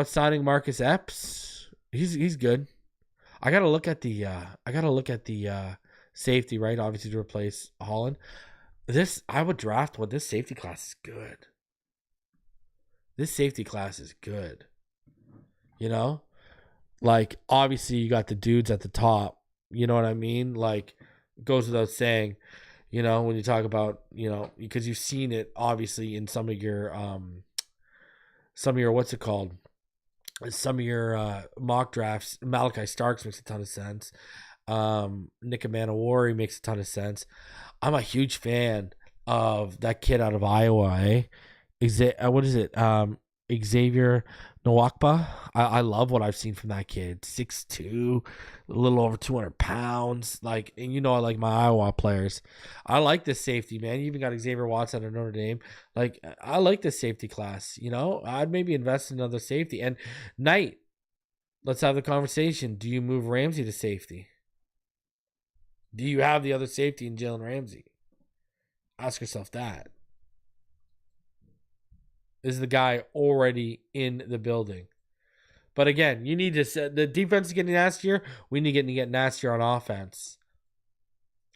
signing Marcus Epps? He's good. I gotta look at the safety, right? Obviously to replace Holland. I would draft one. This safety class is good. Like, obviously you got the dudes at the top. You know what I mean? Like, it goes without saying. When you talk about, because you've seen it obviously in some of your what's it called? Some of your mock drafts. Malachi Starks makes a ton of sense. Nick Manowari makes a ton of sense. I'm a huge fan of that kid out of Iowa, what is it? Xavier Nwakpa. I love what I've seen from that kid. 6'2", a little over 200 pounds. Like, and I like my Iowa players. I like this safety, man. You even got Xavier Watson at Notre Dame. Like, I like this safety class. I'd maybe invest in another safety. And Knight, let's have the conversation. Do you move Ramsey to safety? Do you have the other safety in Jalen Ramsey? Ask yourself that. Is the guy already in the building? But again, you need to set the defense is getting nastier. We need to get nastier on offense.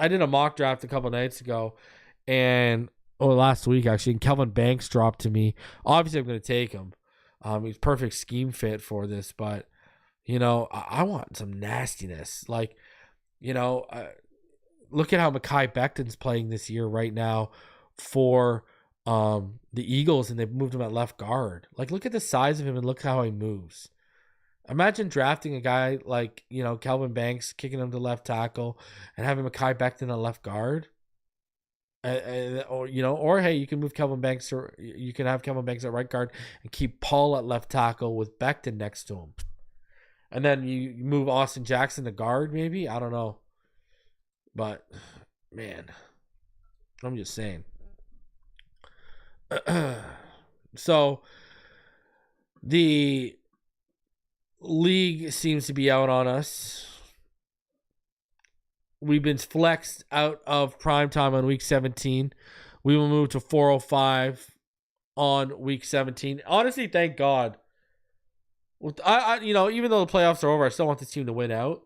I did a mock draft a couple nights ago, last week actually, and Kelvin Banks dropped to me. Obviously, I'm going to take him. He's perfect scheme fit for this, but I want some nastiness. Like, look at how Mekhi Becton's playing this year right now for the Eagles, and they've moved him at left guard. Like, look at the size of him and look how he moves. Imagine drafting a guy like, Kelvin Banks, kicking him to left tackle and having Mekhi Becton at left guard. Or hey, you can move Kelvin Banks, or you can have Kelvin Banks at right guard and keep Paul at left tackle with Becton next to him. And then you move Austin Jackson to guard, maybe? I don't know. But, man, I'm just saying. So the league seems to be out on us. We've been flexed out of primetime on week 17. We will move to 405 on week 17. Honestly, thank God. Even though the playoffs are over, I still want this team to win out.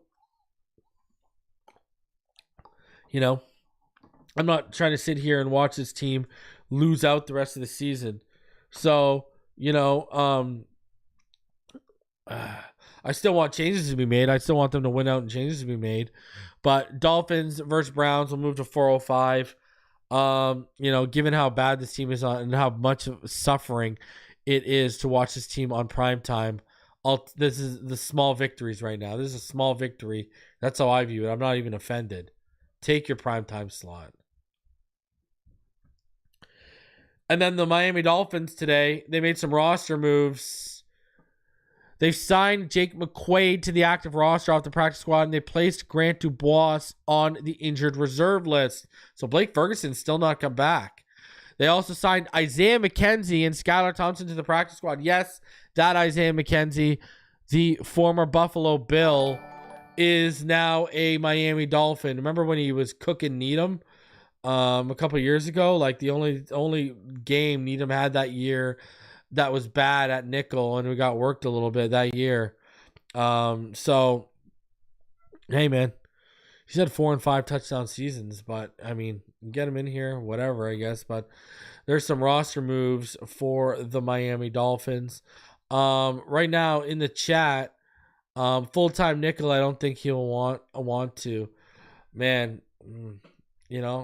I'm not trying to sit here and watch this team lose out the rest of the season. So, I still want changes to be made. I still want them to win out and changes to be made. But Dolphins versus Browns will move to 405. Given how bad this team is on and how much of suffering it is to watch this team on prime time, this is the small victories right now. This is a small victory. That's how I view it. I'm not even offended. Take your primetime slot. And then the Miami Dolphins today, they made some roster moves. They've signed Jake McQuaid to the active roster off the practice squad, and they placed Grant Dubois on the injured reserve list. So Blake Ferguson's still not come back. They also signed Isaiah McKenzie and Skylar Thompson to the practice squad. Yes, that Isaiah McKenzie, the former Buffalo Bill, is now a Miami Dolphin. Remember when he was cooking Needham a couple of years ago? Like the only game Needham had that year that was bad at nickel, and we got worked a little bit that year. So, hey, man. He's had 4 and 5 touchdown seasons, but, I mean, get him in here, whatever, I guess. But there's some roster moves for the Miami Dolphins. Right now in the chat, full-time nickel, I don't think he'll want to. Man, you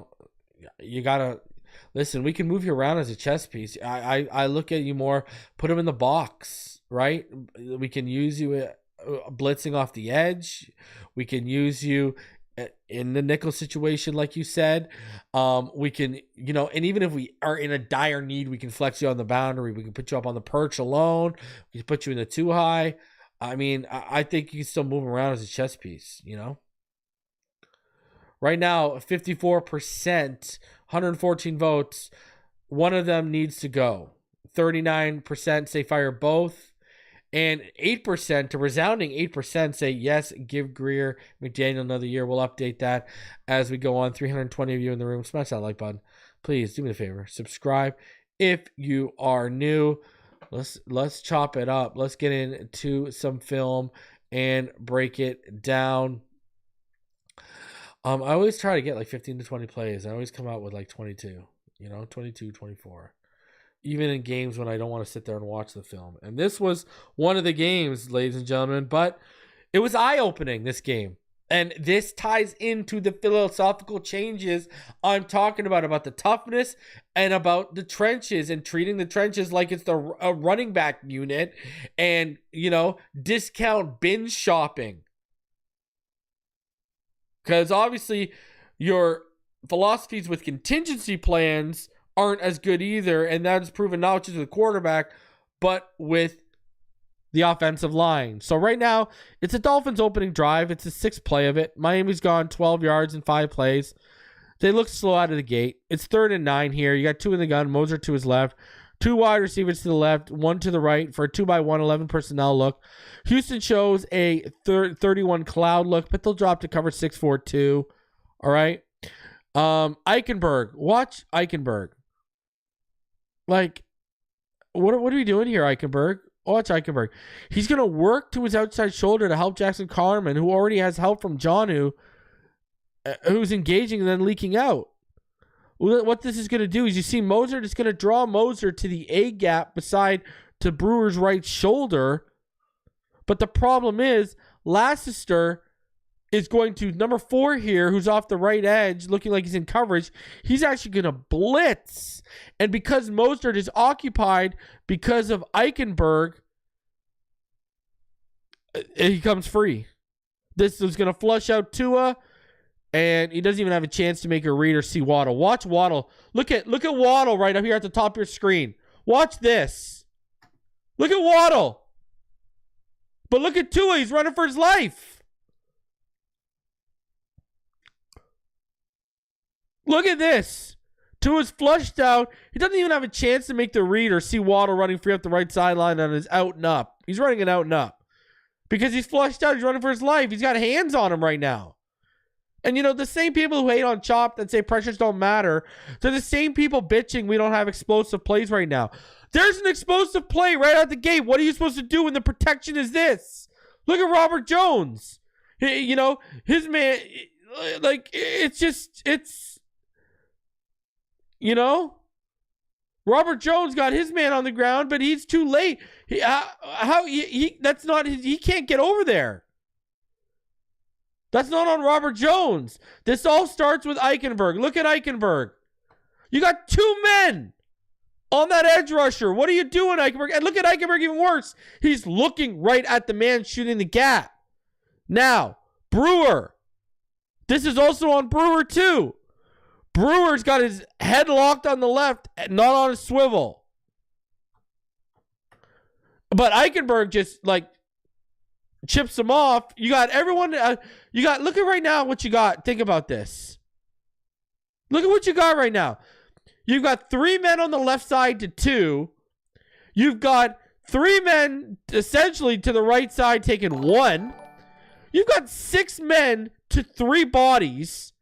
got to – listen, we can move you around as a chess piece. I look at you more, put him in the box, right? We can use you blitzing off the edge. We can use you in the nickel situation, like you said. We can, and even if we are in a dire need, we can flex you on the boundary. We can put you up on the perch alone. We can put you in the too high. I mean, I think you can still move around as a chess piece, Right now, 54%, 114 votes. One of them needs to go. 39% say fire both. And 8%, a resounding 8%, say yes, give Grier, McDaniel another year. We'll update that as we go on. 320 of you in the room. Smash that like button. Please do me a favor. Subscribe if you are new. Let's chop it up. Let's get into some film and break it down. I always try to get like 15 to 20 plays. I always come out with like 22, 22, 24. Even in games when I don't want to sit there and watch the film. And this was one of the games, ladies and gentlemen, but it was eye-opening, this game. And this ties into the philosophical changes I'm talking about the toughness and about the trenches and treating the trenches like it's a running back unit and, discount binge shopping. Because obviously your philosophies with contingency plans aren't as good either, and that's proven not just with the quarterback, but with the offensive line. So right now, it's a Dolphins opening drive. It's the 6th play of it. Miami's gone 12 yards in 5 plays. They look slow out of the gate. It's 3rd and 9 here. You got 2 in the gun. Moser to his left. 2 wide receivers to the left, 1 to the right for a 2x1, 11 personnel look. Houston shows a 31 cloud look, but they'll drop to cover 6-4-2. All right. Eichenberg. Watch Eichenberg. Like, what are we doing here, Eichenberg? Watch Eichenberg. He's going to work to his outside shoulder to help Jackson Carman, who already has help from Jonnu, who's engaging and then leaking out. What this is going to do is you see Moser just going to draw Moser to the A gap beside to Brewer's right shoulder. But the problem is Lassiter is going to, number 4 here, who's off the right edge, looking like he's in coverage. He's actually going to blitz. And because Mostert is occupied because of Eichenberg, he comes free. This is going to flush out Tua, and he doesn't even have a chance to make a read or see Waddle. Watch Waddle. Look at Waddle right up here at the top of your screen. Watch this. Look at Waddle. But look at Tua. He's running for his life. Look at this. Tua's flushed out. He doesn't even have a chance to make the read or see Waddle running free up the right sideline on his out and up. He's running an out and up because he's flushed out. He's running for his life. He's got hands on him right now. And, the same people who hate on Chop that say pressures don't matter, they're the same people bitching we don't have explosive plays right now. There's an explosive play right out the gate. What are you supposed to do when the protection is this? Look at Robert Jones. His man, Robert Jones got his man on the ground, but he's too late. He can't get over there. That's not on Robert Jones. This all starts with Eichenberg. Look at Eichenberg. You got two men on that edge rusher. What are you doing, Eichenberg? And look at Eichenberg even worse. He's looking right at the man shooting the gap. Now, Brewer. This is also on Brewer too. Brewer's got his head locked on the left, not on a swivel. But Eichenberg just chips him off. You got everyone. Look at right now what you got. Think about this. Look at what you got right now. You've got 3 men on the left side to 2. You've got 3 men essentially to the right side taking 1. You've got 6 men to 3 bodies.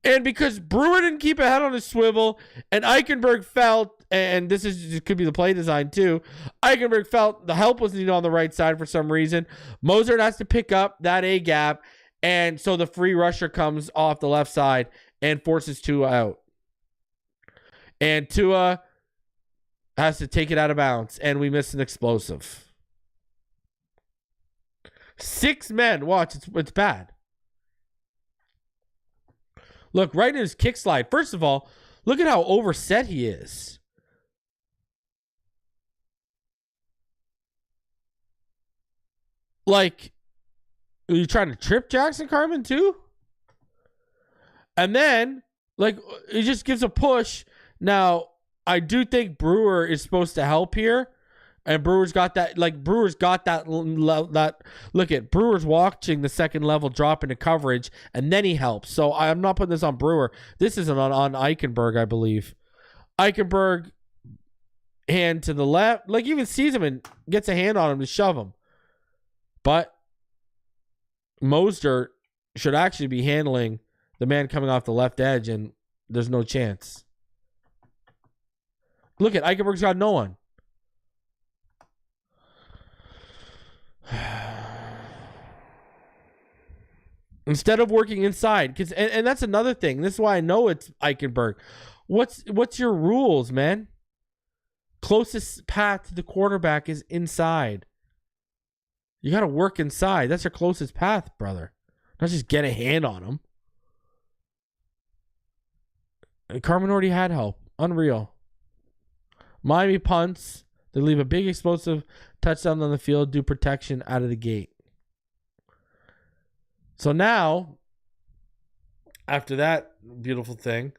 And because Brewer didn't keep a head on his swivel and Eichenberg felt, and this could be the play design too, Eichenberg felt the help was needed on the right side for some reason. Mozart has to pick up that A gap, and so the free rusher comes off the left side and forces Tua out. And Tua has to take it out of bounds, and we miss an explosive. 6 men. Watch, it's bad. Look, right in his kick slide. First of all, look at how overset he is. Are you trying to trip Jackson Carman too? And then, he just gives a push. Now, I do think Brewer is supposed to help here. And Brewer's got that, look at Brewer's watching the second level drop into coverage, and then he helps. So I'm not putting this on Brewer. This isn't on Eichenberg, I believe. Eichenberg, hand to the left. Even sees him and gets a hand on him to shove him. But Mostert should actually be handling the man coming off the left edge, and there's no chance. Look at Eichenberg's got no one. Instead of working inside, because and that's another thing. This is why I know it's Eichenberg. What's your rules, man? Closest path to the quarterback is inside. You got to work inside. That's your closest path, brother. Not just get a hand on him. Carman already had help. Unreal. Miami punts. They leave a big explosive touchdown on the field, do protection out of the gate. So now, after that beautiful thing,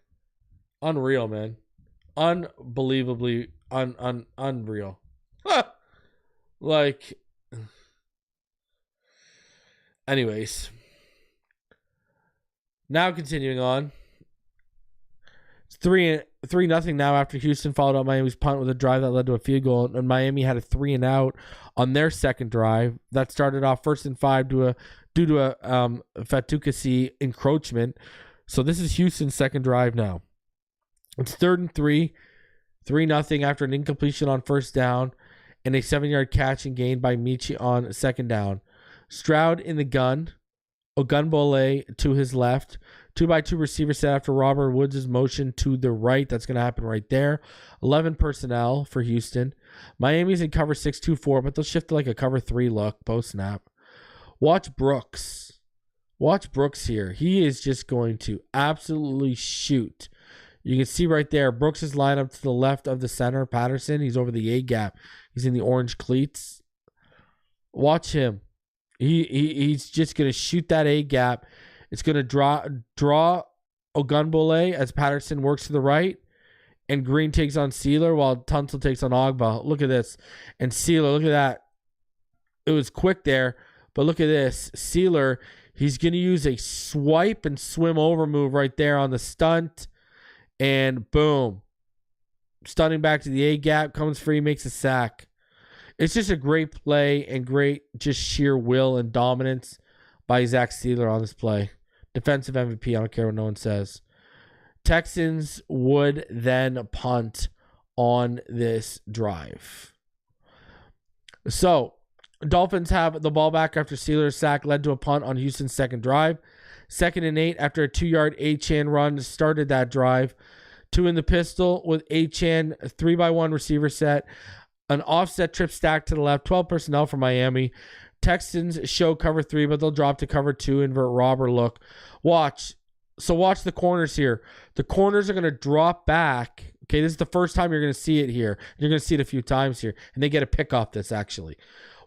unreal, man. Unbelievably unreal. Anyways. Now continuing on. It's 3-0 now after Houston followed up Miami's punt with a drive that led to a field goal, and Miami had a 3-and-out on their second drive. That started off 1st and 5 due to a Fatukasi encroachment. So this is Houston's second drive now. It's 3rd and 3, 3-0 after an incompletion on first down and a 7-yard catch and gain by Michi on second down. Stroud in the gun. Ogunbowale to his left. 2x2 receiver set after Robert Woods' motion to the right. That's going to happen right there. 11 personnel for Houston. Miami's in cover 6-2-4, but they'll shift to a cover 3 look post-snap. Watch Brooks. Watch Brooks here. He is just going to absolutely shoot. You can see right there, Brooks is lined up to the left of the center. Patterson, he's over the A-gap. He's in the orange cleats. Watch him. He's just going to shoot that A-gap. It's going to draw Ogunbowale as Patterson works to the right. And Green takes on Sealer while Tunsil takes on Ogba. Look at this. And Sealer, look at that. It was quick there. But look at this. Sealer, he's going to use a swipe and swim over move right there on the stunt. And boom. Stunning back to the A gap, comes free, makes a sack. It's just a great play and great just sheer will and dominance by Zach Steeler on this play. Defensive MVP, I don't care what no one says. Texans would then punt on this drive. So, Dolphins have the ball back after Steelers' sack led to a punt on Houston's second drive. 2nd and 8 after a 2-yard Achane run started that drive. 2 in the pistol with Achane, 3-by-1 receiver set. An offset trip stack to the left, 12 personnel for Miami. Texans show cover 3, but they'll drop to cover 2, invert robber look. Watch the corners here. The corners are going to drop back. Okay, this is the first time you're going to see it here. You're going to see it a few times here, and they get a pick off this, actually.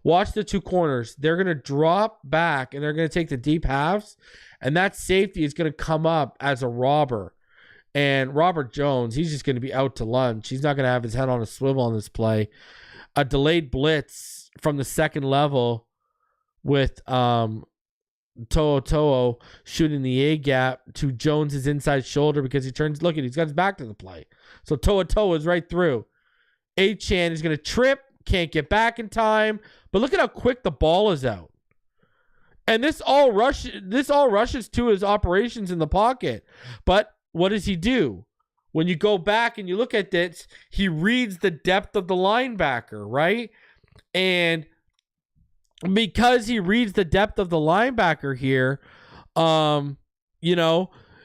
Watch the two corners. They're going to drop back, and they're going to take the deep halves, and that safety is going to come up as a robber. And Robert Jones, he's just going to be out to lunch. He's not going to have his head on a swivel on this play. A delayed blitz from the second level with To'o shooting the A gap to Jones's inside shoulder because he turns. Look at he's got his back to the play. So To'o is right through. Achane is going to trip, can't get back in time. But look at how quick the ball is out. And this all rushes to his operations in the pocket. But what does he do? When you go back and you look at this, he reads the depth of the linebacker, right? And because he reads the depth of the linebacker here,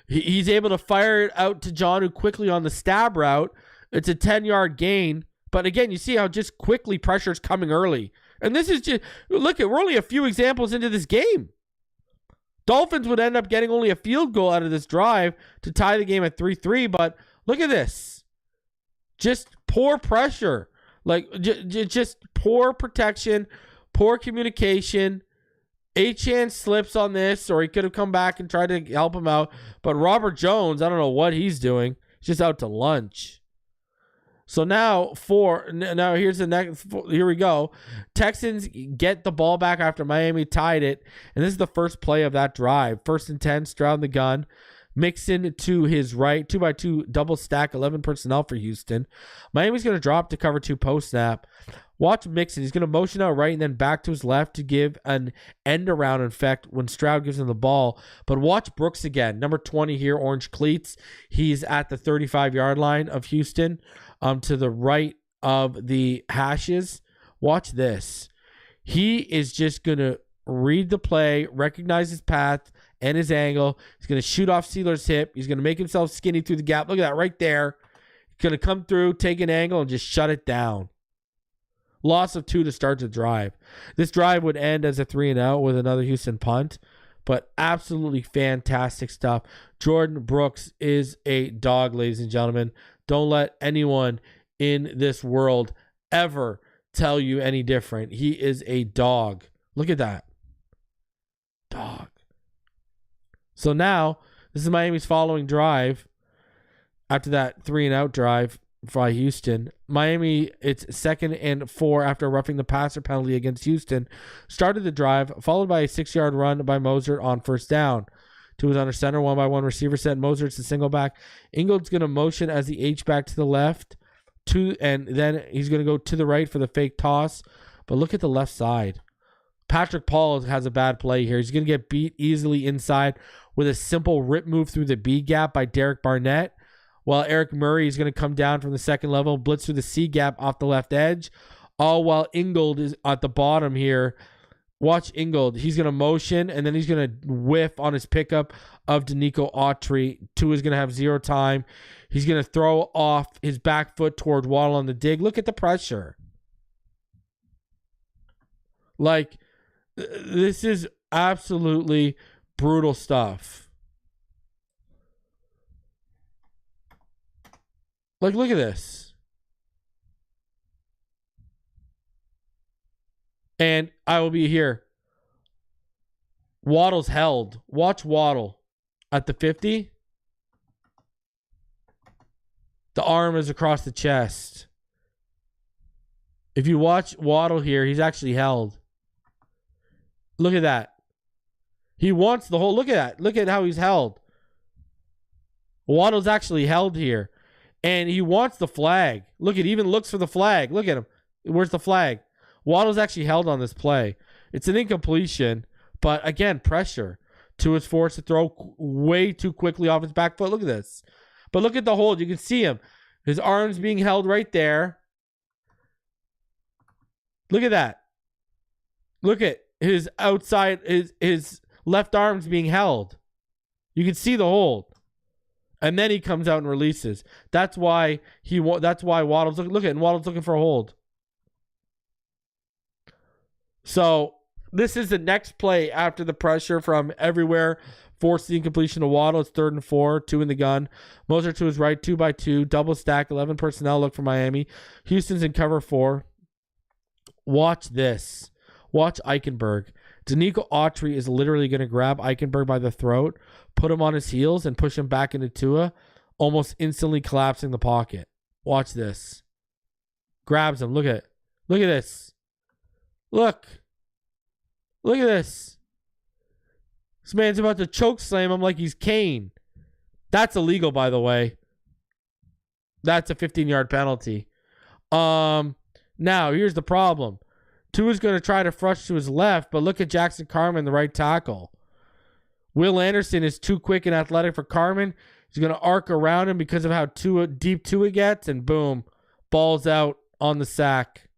he's able to fire it out to Jonnu quickly on the stab route. It's a 10-yard gain. But again, you see how just quickly pressure's coming early. And this is just, look at, we're only a few examples into this game. Dolphins would end up getting only a field goal out of this drive to tie the game at 3-3. But look at this. Just poor pressure. Like, just poor protection, poor communication. Achane slips on this, or he could have come back and tried to help him out. But Robert Jones, I don't know what he's doing. He's just out to lunch. So now here's the next. Here we go. Texans get the ball back after Miami tied it, and this is the first play of that drive. 1st and 10, Stroud the gun. Mixon to his right, 2x2 double stack, 11 personnel for Houston. Miami's going to drop to cover 2 post snap. Watch Mixon. He's going to motion out right and then back to his left to give an end around effect when Stroud gives him the ball. But watch Brooks again. Number 20 here, orange cleats. He's at the 35-yard line of Houston. To the right of the hashes. Watch this. He is just going to read the play, recognize his path and his angle. He's going to shoot off Steeler's hip. He's going to make himself skinny through the gap. Look at that right there. He's going to come through, take an angle, and just shut it down. Loss of 2 to start the drive. This drive would end as a 3-and-out with another Houston punt. But absolutely fantastic stuff. Jordan Brooks is a dog, ladies and gentlemen. Don't let anyone in this world ever tell you any different. He is a dog. Look at that. Dog. So now, this is Miami's following drive. After that 3-and-out drive by Houston. Miami, it's 2nd and 4 after roughing the passer penalty against Houston. Started the drive, followed by a 6-yard run by Mozart on 1st down. 2 is under center, 1-by-1 receiver set. Mosert's the single back. Ingold's going to motion as the H-back to the left. And then he's going to go to the right for the fake toss. But look at the left side. Patrick Paul has a bad play here. He's going to get beat easily inside with a simple rip move through the B gap by Derek Barnett. While Eric Murray is going to come down from the second level, blitz through the C gap off the left edge. All while Ingold is at the bottom here. Watch Ingold. He's going to motion, and then he's going to whiff on his pickup of Danico Autry. 2 is going to have 0 time. He's going to throw off his back foot toward Waddle on the dig. Look at the pressure. Like, this is absolutely brutal stuff. Like, look at this. And I will be here. Waddle's held. Watch Waddle at the 50. The arm is across the chest. If you watch Waddle here, he's actually held. Look at that. He wants the whole... Look at that. Look at how he's held. Waddle's actually held here. And he wants the flag. Look, it even looks for the flag. Look at him. Where's the flag? Waddle's actually held on this play. It's an incompletion, but again, pressure. Tua is forced to throw way too quickly off his back foot. Look at this. But look at the hold. You can see him. His arms being held right there. Look at that. Look at his outside, his left arm's being held. You can see the hold. And then he comes out and releases. That's why Waddle's Waddle's looking for a hold. So this is the next play after the pressure from everywhere. Force the incompletion to Waddle. It's 3rd and 4, 2 in the gun. Moser to his right, 2x2, double stack, 11 personnel look for Miami. Houston's in cover 4. Watch this. Watch Eichenberg. Danico Autry is literally going to grab Eichenberg by the throat, put him on his heels, and push him back into Tua, almost instantly collapsing the pocket. Watch this. Grabs him. Look at this. Look at this. This man's about to choke slam him like he's Kane. That's illegal, by the way. That's a 15-yard penalty. Now, here's the problem. Tua's going to try to rush to his left, but look at Jackson Carman, the right tackle. Will Anderson is too quick and athletic for Carman. He's going to arc around him because of how deep Tua gets, and boom, ball's out on the sack.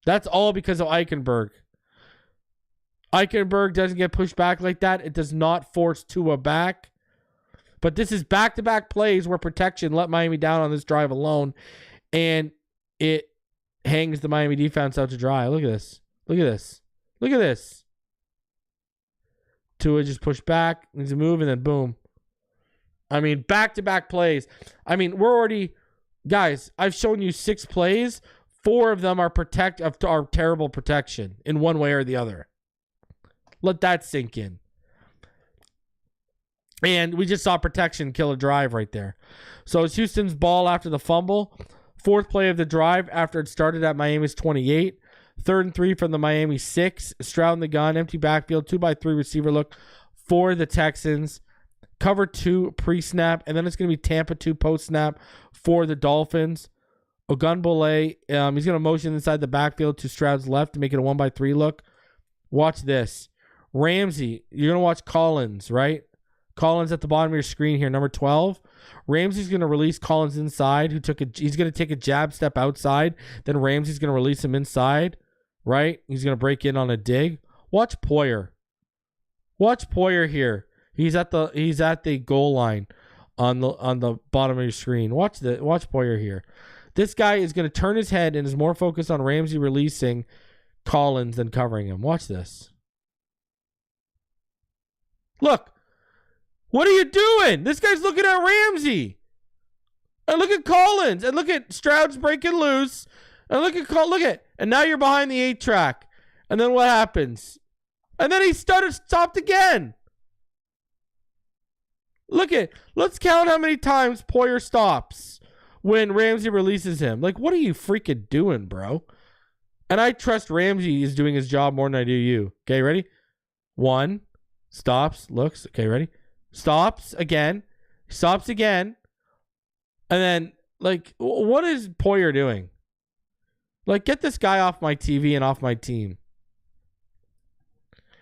That's all because of Eichenberg. Eichenberg doesn't get pushed back like that. It does not force Tua back. But this is back-to-back plays where protection let Miami down on this drive alone, and it hangs the Miami defense out to dry. Look at this. Look at this. Look at this. Tua just pushed back, needs to move, and then boom. I mean, back-to-back plays. I mean, guys, I've shown you 6 plays. 4 of them are terrible protection in one way or the other. Let that sink in. And we just saw protection kill a drive right there. So it's Houston's ball after the fumble. 4th play of the drive after it started at Miami's 28. 3rd and 3 from the Miami 6. Stroud in the gun. Empty backfield. 2x3 receiver look for the Texans. Cover 2 pre-snap. And then it's going to be Tampa 2 post-snap for the Dolphins. Ogunbowale, he's going to motion inside the backfield to Stroud's left to make it a 1x3 look. Watch this. Ramsey, you're going to watch Collins, right? Collins at the bottom of your screen here, number 12. Ramsey's going to release Collins inside. He's going to take a jab step outside. Then Ramsey's going to release him inside, right? He's going to break in on a dig. Watch Poyer. Watch Poyer here. He's at the goal line on the bottom of your screen. Watch Poyer here. This guy is going to turn his head and is more focused on Ramsey releasing Collins than covering him. Watch this. Look. What are you doing? This guy's looking at Ramsey. And look at Collins. And look at Stroud's breaking loose. And look at. And now you're behind the 8-track. And then what happens? And then he stopped again. Let's count how many times Poyer stops when Ramsey releases him. Like, what are you freaking doing, bro? And I trust Ramsey is doing his job more than I do you. Okay, ready? 1. Stops. Looks. Okay, ready? Stops again. And then, like, what is Poyer doing? Like, get this guy off my TV and off my team.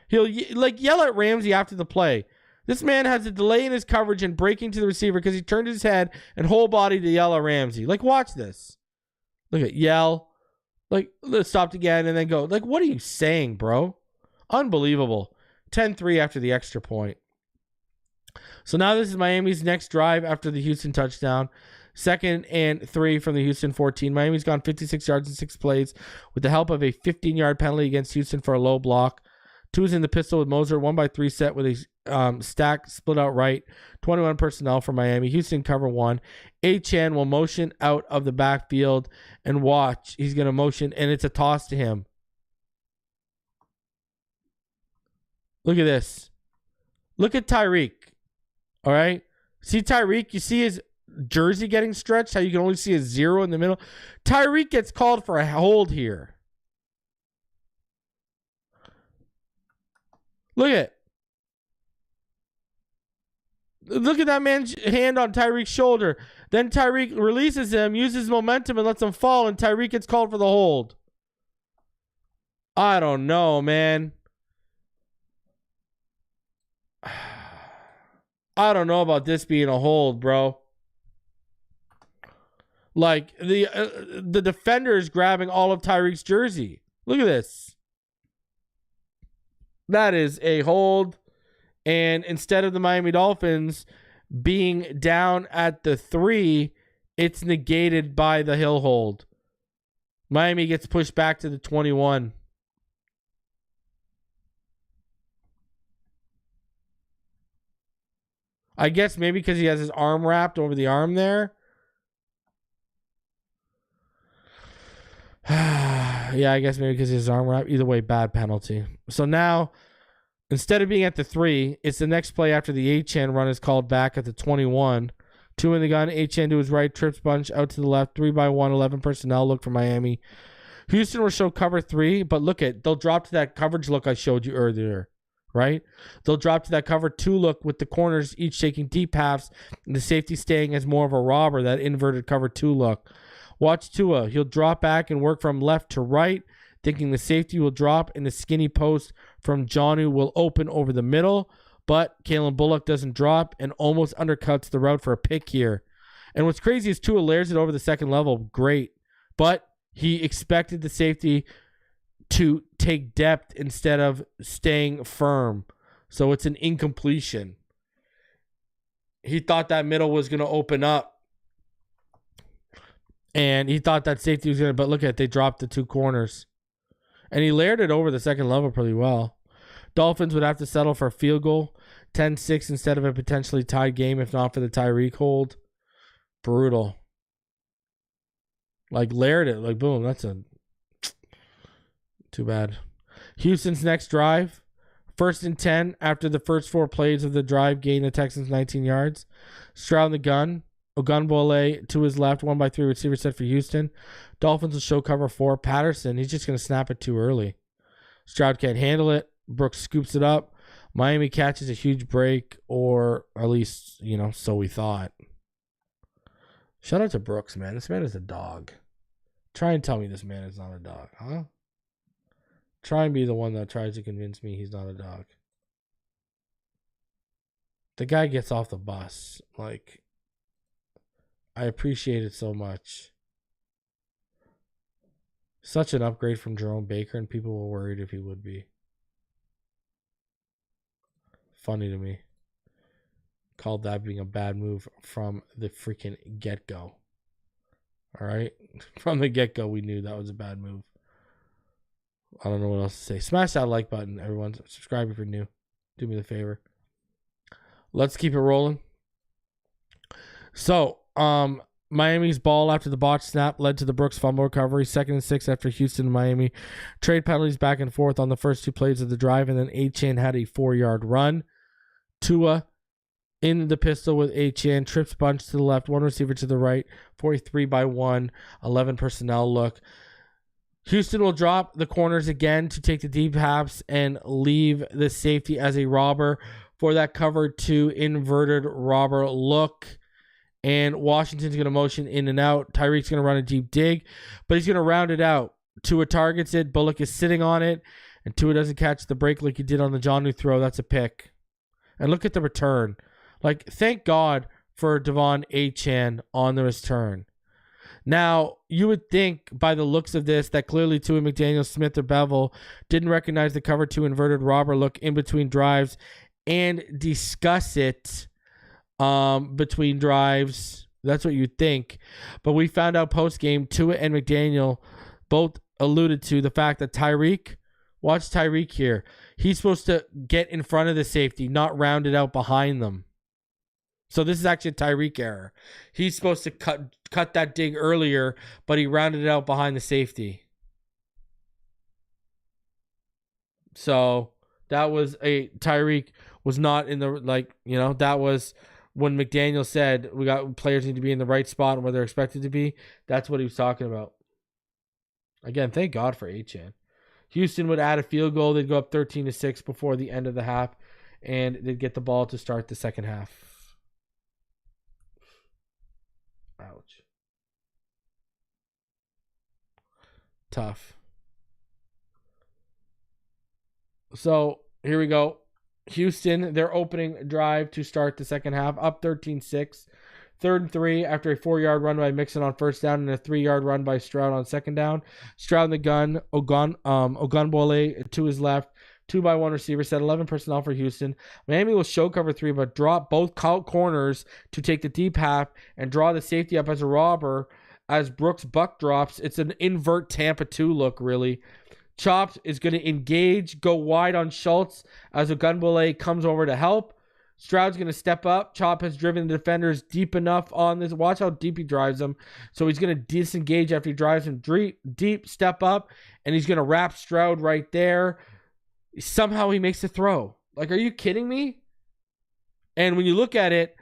He'll, yell at Ramsey after the play. This man has a delay in his coverage and breaking to the receiver because he turned his head and whole body to yell at Ramsey. Like, watch this. Look at yell. Like, stopped again and then go. Like, what are you saying, bro? Unbelievable. 10-3 after the extra point. So now this is Miami's next drive after the Houston touchdown. 2nd and 3 from the Houston 14. Miami's gone 56 yards in 6 plays with the help of a 15-yard penalty against Houston for a low block. 2's in the pistol with Moser. 1x3 set with a stack split out right. 21 personnel for Miami. Houston cover 1. Achane will motion out of the backfield and watch. He's going to motion, and it's a toss to him. Look at this. Look at Tyreek. All right. See Tyreek? You see his jersey getting stretched? How you can only see a 0 in the middle? Tyreek gets called for a hold here. Look at it. Look at that man's hand on Tyreek's shoulder. Then Tyreek releases him, uses momentum, and lets him fall, and Tyreek gets called for the hold. I don't know, man. I don't know about this being a hold, bro. Like, the defender is grabbing all of Tyreek's jersey. Look at this. That is a hold. And instead of the Miami Dolphins being down at the 3, it's negated by the Hill hold. Miami gets pushed back to the 21. I guess maybe because he has his arm wrapped over the arm there. Yeah, I guess maybe because his arm wrapped. Either way, bad penalty. So now, instead of being at the 3, it's the next play after the Achane run is called back at the 21. 2 in the gun. Achane to his right, trips bunch out to the left. 3-by-1, 11 personnel look for Miami. Houston will show cover 3, but look at, they'll drop to that coverage look I showed you earlier, right? They'll drop to that cover 2 look with the corners each taking deep halves and the safety staying as more of a robber, that inverted cover 2 look. Watch Tua. He'll drop back and work from left to right, thinking the safety will drop and the skinny post from Jonnu will open over the middle, but Kalen Bullock doesn't drop and almost undercuts the route for a pick here. And what's crazy is Tua layers it over the second level. Great. But he expected the safety to take depth instead of staying firm. So it's an incompletion. He thought that middle was going to open up. And he thought that safety was going to, but look at it, they dropped the 2 corners. And he layered it over the second level pretty well. Dolphins would have to settle for a field goal, 10-6 instead of a potentially tied game if not for the Tyreek hold. Brutal. Like, layered it. Like, boom, that's a... Too bad. Houston's next drive. 1st and 10 after the first 4 plays of the drive gain the Texans 19 yards. Stroud in the gun. Ogunbowale to his left, 1-by-3 receiver set for Houston. Dolphins will show cover 4. Patterson, he's just going to snap it too early. Stroud can't handle it. Brooks scoops it up. Miami catches a huge break, or at least, so we thought. Shout out to Brooks, man. This man is a dog. Try and tell me this man is not a dog, huh? Try and be the one that tries to convince me he's not a dog. The guy gets off the bus. Like, I appreciate it so much. Such an upgrade from Jerome Baker, and people were worried if he would be. Funny to me. Called that being a bad move from the freaking get-go. All right? From the get-go, we knew that was a bad move. I don't know what else to say. Smash that like button, everyone. Subscribe if you're new. Do me the favor. Let's keep it rolling. So, Miami's ball after the botch snap led to the Brooks fumble recovery. 2nd and 6 after Houston and Miami. Trade penalties back and forth on the first 2 plays of the drive, and then Achane had a 4-yard run. Tua in the pistol with Achane. Trips bunch to the left, 1 receiver to the right. 43-by-1, 11 personnel look. Houston will drop the corners again to take the deep halves and leave the safety as a robber for that cover 2 inverted robber look. And Washington's going to motion in and out. Tyreek's going to run a deep dig, but he's going to round it out. Tua targets it. Bullock is sitting on it, and Tua doesn't catch the break like he did on the Jonnu throw. That's a pick. And look at the return. Like, thank God for Devon Achane on the return. Now, you would think by the looks of this that clearly Tua, McDaniel, Smith, or Bevel didn't recognize the cover 2 inverted robber look in between drives and discuss it between drives. That's what you'd think. But we found out post-game, Tua and McDaniel both alluded to the fact that Tyreek, watch Tyreek here. He's supposed to get in front of the safety, not round it out behind them. So this is actually a Tyreek error. He's supposed to cut that dig earlier, but he rounded it out behind the safety. So that was Tyreek was not in the, that was when McDaniel said we got players need to be in the right spot and where they're expected to be. That's what he was talking about. Again, thank God for Achane. Houston would add a field goal. They'd go up 13-6 before the end of the half, and they'd get the ball to start the second half. Ouch. Tough. So here we go. Houston, their opening drive to start the second half, up 13-6. 3rd and 3 after a 4-yard run by Mixon on first down and a 3-yard run by Stroud on second down. Stroud in the gun, Ogunbowale to his left, 2-by-1 receiver set, 11 personnel for Houston. Miami will show cover 3, but drop both corners to take the deep half and draw the safety up as a robber as Brooks buck drops. It's an invert Tampa 2 look, really. Chops is going to engage, go wide on Schultz as Ogunbowale comes over to help. Stroud's going to step up. Chop has driven the defenders deep enough on this. Watch how deep he drives them. So he's going to disengage after he drives him deep, step up, and he's going to wrap Stroud right there. Somehow he makes the throw. Like, are you kidding me? And when you look at it,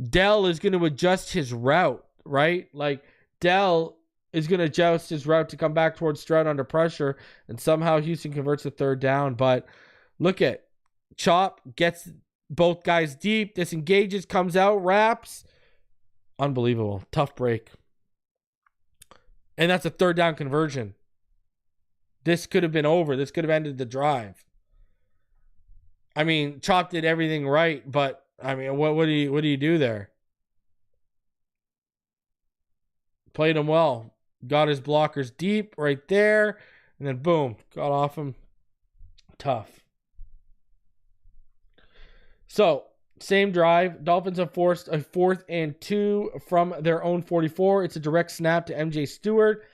Dell is going to adjust his route, right? Like, Dell is going to adjust his route to come back towards Stroud under pressure, and somehow Houston converts the 3rd down. But look at Chop gets both guys deep, disengages, comes out, wraps. Unbelievable. Tough break. And that's a 3rd down conversion. This could have been over. This could have ended the drive. I mean, Chop did everything right, but I mean, what do you do there? Played him well. Got his blockers deep right there. And then boom, got off him. Tough. So, same drive. Dolphins have forced a 4th and 2 from their own 44. It's a direct snap to MJ Stewart.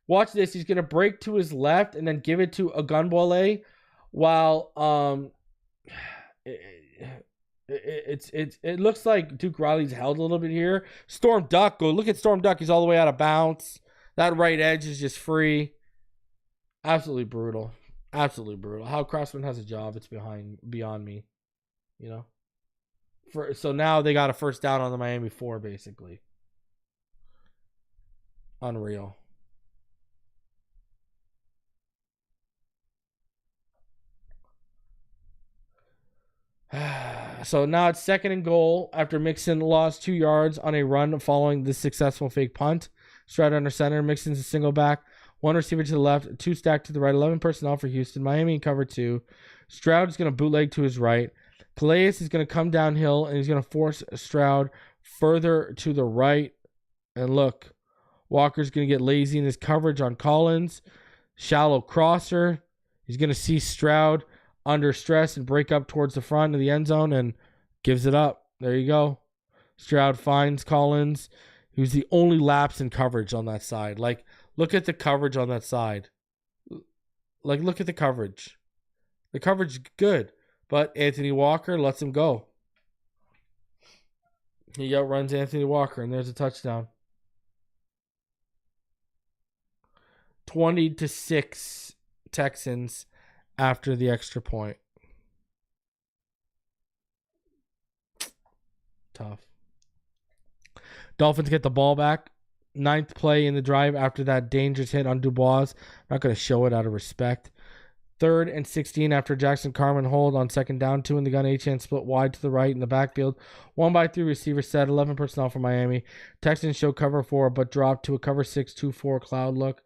Watch this. He's going to break to his left and then give it to Ogunbowale while it looks like Duke Riley's held a little bit here. Storm Duck. Go look at Storm Duck. He's all the way out of bounds. That right edge is just free. Absolutely brutal. Absolutely brutal. How Crossman has a job, it's beyond me. You know? So now they got a first down on the Miami 4, basically. Unreal. So now it's 2nd and goal after Mixon lost 2 yards on a run following the successful fake punt. Stroud under center. Mixon's a single back. 1 receiver to the left. 2 stacked to the right. 11 personnel for Houston. Miami in cover 2. Stroud is going to bootleg to his right. Calais is going to come downhill and he's going to force Stroud further to the right. And look, Walker's going to get lazy in his coverage on Collins. Shallow crosser. He's going to see Stroud under stress and break up towards the front of the end zone and gives it up. There you go. Stroud finds Collins. He was the only lapse in coverage on that side. Like, look at the coverage on that side. Like, look at the coverage. The coverage is good, but Anthony Walker lets him go. He outruns Anthony Walker, and there's a touchdown. 20-6 Texans after the extra point. Tough. Dolphins get the ball back. 9th play in the drive after that dangerous hit on Dubois. I'm not going to show it out of respect. 3rd and 16 after Jackson Carman hold on 2nd down. 2 in the gun. A-Chan split wide to the right in the backfield. 1-by-3 receiver set. 11 personnel for Miami. Texans show cover 4 but drop to a cover 6 2-4 cloud look.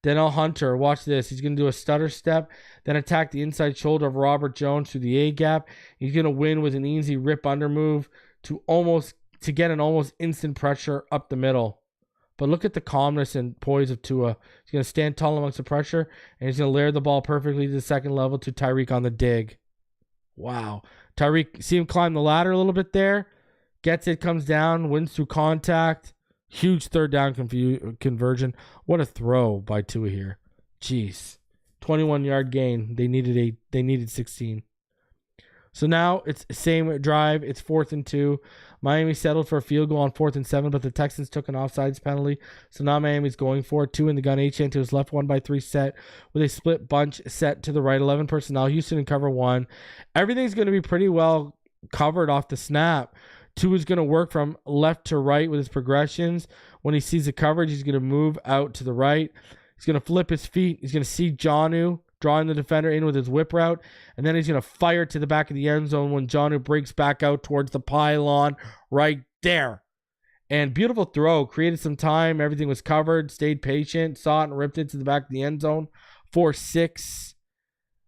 Danielle Hunter, watch this. He's going to do a stutter step, then attack the inside shoulder of Robert Jones through the A-gap. He's going to win with an easy rip under move to get an almost instant pressure up the middle. But look at the calmness and poise of Tua. He's going to stand tall amongst the pressure, and he's going to layer the ball perfectly to the 2nd level to Tyreek on the dig. Wow. Tyreek, see him climb the ladder a little bit there. Gets it, comes down, wins through contact. Huge 3rd down conversion. What a throw by Tua here. Jeez. 21-yard gain. They needed 16. So now it's same drive. It's 4th and 2. Miami settled for a field goal on 4th and 7, but the Texans took an offsides penalty. So now Miami's going for it. 2 in the gun. A-Chan to his left, 1-by-3 set with a split bunch set to the right. 11 personnel. Houston in cover 1. Everything's going to be pretty well covered off the snap. Tua is going to work from left to right with his progressions. When he sees the coverage, he's going to move out to the right. He's going to flip his feet. He's going to see Jonnu drawing the defender in with his whip route. And then he's going to fire to the back of the end zone when Jonnu breaks back out towards the pylon right there. And beautiful throw, created some time. Everything was covered, stayed patient, saw it and ripped it to the back of the end zone. 4-6.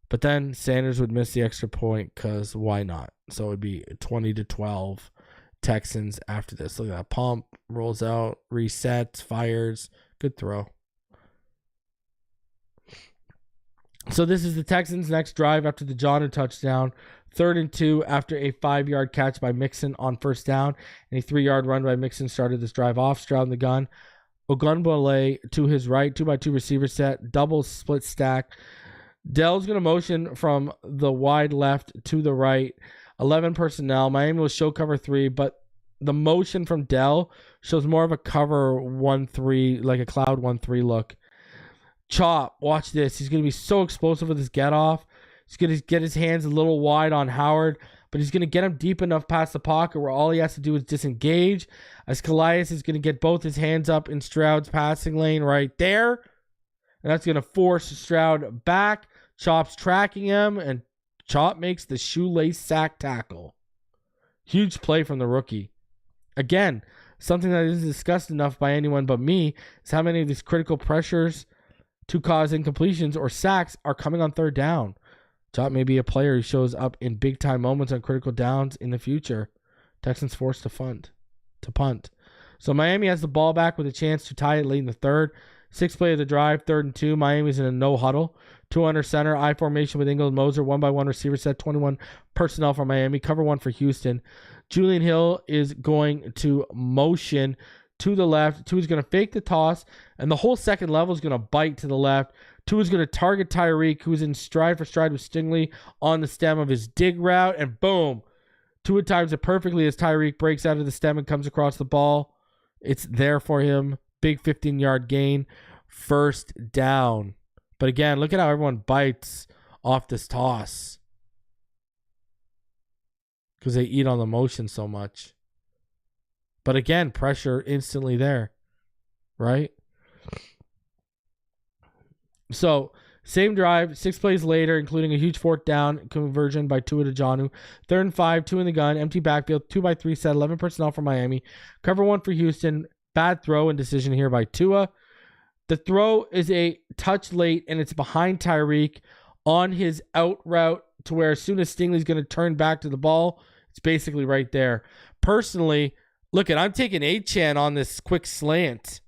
But then Sanders would miss the extra point because why not? So it would be 20-12 Texans after this. Look at that pump, rolls out, resets, fires. Good throw. So this is the Texans' next drive after the Jonnu touchdown. 3rd and 2 after a 5-yard catch by Mixon on first down. And a 3-yard run by Mixon started this drive off. Stroud in the gun. Ogunbowale to his right. 2x2 receiver set. Double split stack. Dell's going to motion from the wide left to the right. 11 personnel. Miami will show cover 3, but the motion from Dell shows more of a cover 1-3, like a cloud 1-3 look. Chop, watch this. He's going to be so explosive with his get off. He's going to get his hands a little wide on Howard, but he's going to get him deep enough past the pocket where all he has to do is disengage. As Calais is going to get both his hands up in Stroud's passing lane right there. And that's going to force Stroud back. Chop's tracking him, and Chop makes the shoelace sack tackle. Huge play from the rookie. Again, something that isn't discussed enough by anyone but me is how many of these critical pressures to cause incompletions or sacks are coming on 3rd down. Chop may be a player who shows up in big-time moments on critical downs in the future. Texans forced to punt. So Miami has the ball back with a chance to tie it late in the 3rd. 6th play of the drive, 3rd and 2. Miami's in a no huddle. 2 under center, I formation with Ingle and Moser. 1-by-1 receiver set, 21 personnel for Miami. Cover 1 for Houston. Julian Hill is going to motion to the left. Tua is going to fake the toss, and the whole second level is going to bite to the left. Tua is going to target Tyreek, who's in stride for stride with Stingley on the stem of his dig route, and boom. Tua times it perfectly as Tyreek breaks out of the stem and comes across the ball. It's there for him. Big 15-yard gain. 1st down. But again, look at how everyone bites off this toss because they eat on the motion so much. But again, pressure instantly there, right? So, same drive, 6 plays later, including a huge 4th down conversion by Tua to Jonnu. 3rd and 5, 2 in the gun, empty backfield, 2x3 set, 11 personnel for Miami. Cover 1 for Houston. Bad throw and decision here by Tua. The throw is a touch late, and it's behind Tyreek on his out route to where as soon as Stingley's going to turn back to the ball, it's basically right there. Personally, look, I'm taking Achane on this quick slant,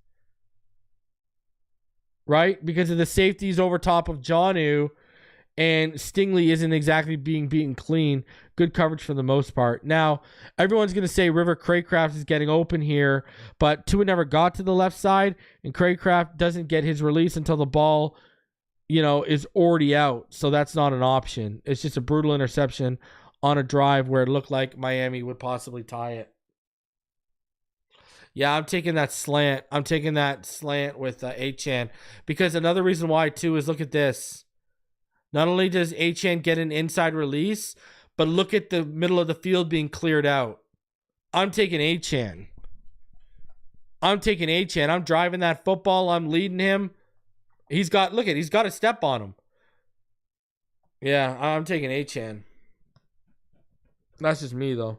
right? Because of the safeties over top of Jonnu, and Stingley isn't exactly being beaten clean. Good coverage for the most part. Now, everyone's going to say River Craycraft is getting open here, but Tua never got to the left side, and Craycraft doesn't get his release until the ball, is already out. So that's not an option. It's just a brutal interception on a drive where it looked like Miami would possibly tie it. Yeah, I'm taking that slant. I'm taking that slant with Achane, because another reason why too is look at this. Not only does Achane get an inside release, but look at the middle of the field being cleared out. I'm taking Achane. I'm driving that football. I'm leading him. He's got a step on him. Yeah, I'm taking Achane. That's just me, though.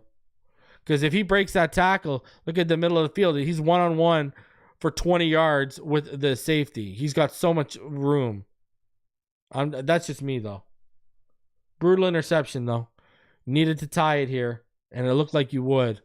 Because if he breaks that tackle, look at the middle of the field. He's one-on-one for 20 yards with the safety. He's got so much room. That's just me, though. Brutal interception, though. Needed to tie it here, and it looked like you would.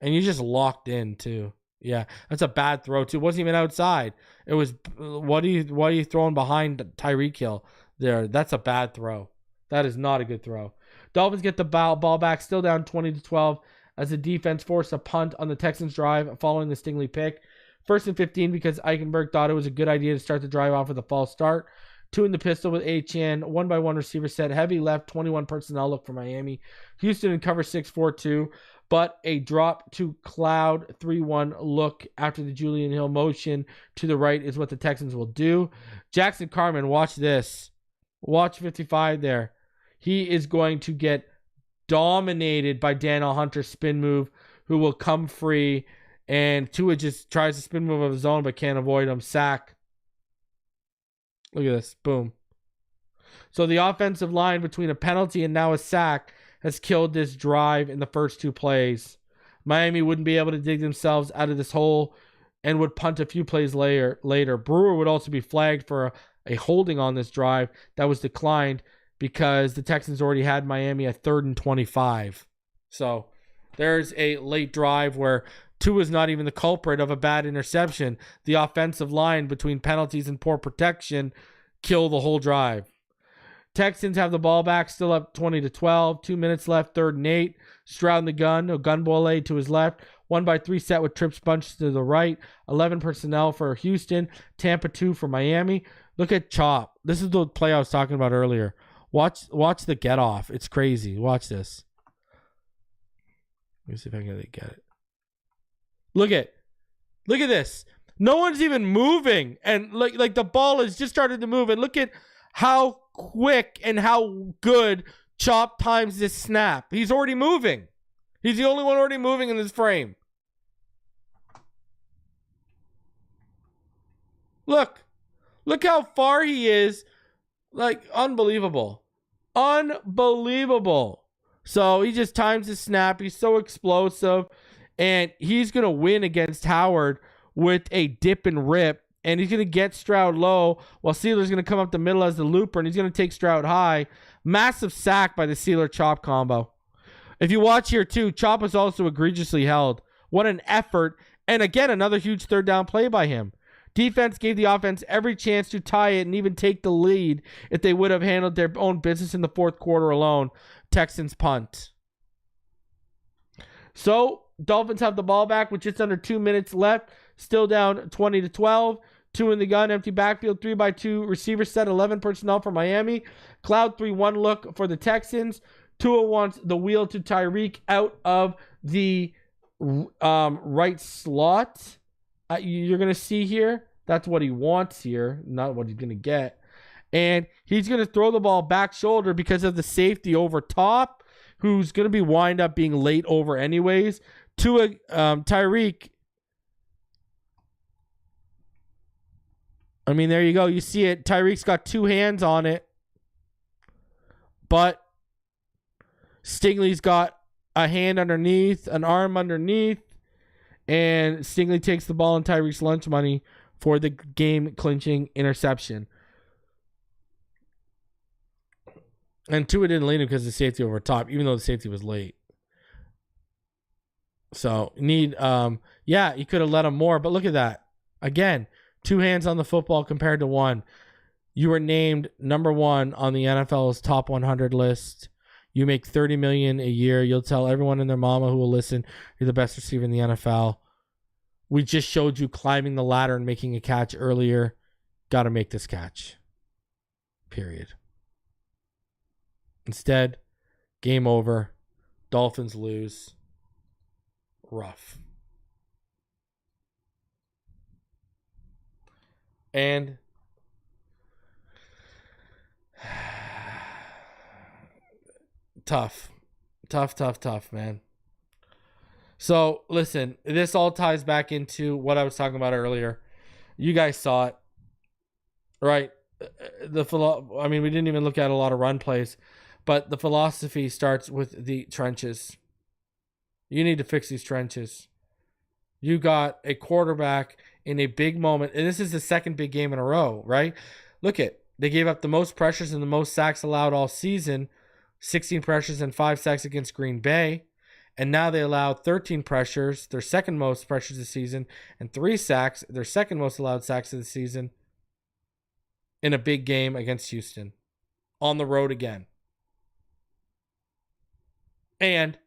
And you just locked in, too. Yeah, that's a bad throw, too. It wasn't even outside. It was, what are you throwing behind Tyreek Hill there? That's a bad throw. That is not a good throw. Dolphins get the ball back, still down 20-12, as the defense forced a punt on the Texans drive following the Stingley pick. 1st and 15 because Eichenberg thought it was a good idea to start the drive off with a false start. 2 in the pistol with Achane. 1-by-1 receiver set. Heavy left. 21 personnel look for Miami. Houston in cover 6-4-2. But a drop to cloud 3-1 look after the Julian Hill motion to the right is what the Texans will do. Jackson Carman, watch this. Watch 55 there. He is going to get dominated by Daniel Hunter's spin move, who will come free. And Tua just tries to spin move of his own, but can't avoid him. Sack. Look at this. Boom. So the offensive line between a penalty and now a sack has killed this drive in the first 2 plays. Miami wouldn't be able to dig themselves out of this hole and would punt a few plays later. Brewer would also be flagged for a holding on this drive that was declined because the Texans already had Miami at 3rd and 25. So there's a late drive where Tua is not even the culprit of a bad interception. The offensive line, between penalties and poor protection, kill the whole drive. Texans have the ball back, still up 20-12. 2 minutes left, 3rd and 8. Stroud in the gun. Ogunbowale to his left. 1-by-3 set with trips bunches to the right. 11 personnel for Houston. Tampa 2 for Miami. Look at Chop. This is the play I was talking about earlier. Watch the get off. It's crazy. Watch this. Let me see if I can get it. Look at this. No one's even moving, and like the ball has just started to move. And look at how quick and how good Chop times this snap. He's already moving. He's the only one already moving in this frame. Look how far he is. Like, unbelievable. So he just times his snap. He's so explosive. And he's going to win against Howard with a dip and rip. And he's going to get Stroud low while Sealer's going to come up the middle as the looper. And he's going to take Stroud high. Massive sack by the Sealer-Chop combo. If you watch here too, Chop was also egregiously held. What an effort. And again, another huge 3rd down play by him. Defense gave the offense every chance to tie it and even take the lead if they would have handled their own business in the 4th quarter alone. Texans punt. So, Dolphins have the ball back with just under 2 minutes left. Still down 20-12. 2 in the gun, empty backfield, 3-by-2 receiver set, 11 personnel for Miami. Cloud 3-1 look for the Texans. Tua wants the wheel to Tyreek out of the right slot. You're going to see here. That's what he wants here, not what he's going to get. And he's going to throw the ball back shoulder because of the safety over top, who's going to be wind up being late over anyways. Tua, Tyreek. I mean, there you go. You see it. Tyreek's got 2 hands on it. But Stingley's got a hand underneath, an arm underneath. And Stingley takes the ball and Tyreek's lunch money for the game-clinching interception. And Tua didn't lead him because of the safety over top, even though the safety was late. So, he could have let him more. But look at that. Again, 2 hands on the football compared to 1. You were named number 1 on the NFL's top 100 list. You make $30 million a year. You'll tell everyone and their mama who will listen, you're the best receiver in the NFL. We just showed you climbing the ladder and making a catch earlier. Got to make this catch. Period. Instead, game over. Dolphins lose. Rough. And tough, man. So listen, this all ties back into what I was talking about earlier. You guys saw it, right? We didn't even look at a lot of run plays, but the philosophy starts with the trenches. You need to fix these trenches. You got a quarterback in a big moment, and this is the second big game in a row, right? Look at, they gave up the most pressures and the most sacks allowed all season, 16 pressures and 5 sacks against Green Bay, and now they allowed 13 pressures, their second most pressures this season, and 3 sacks, their second most allowed sacks of the season, in a big game against Houston, on the road again. And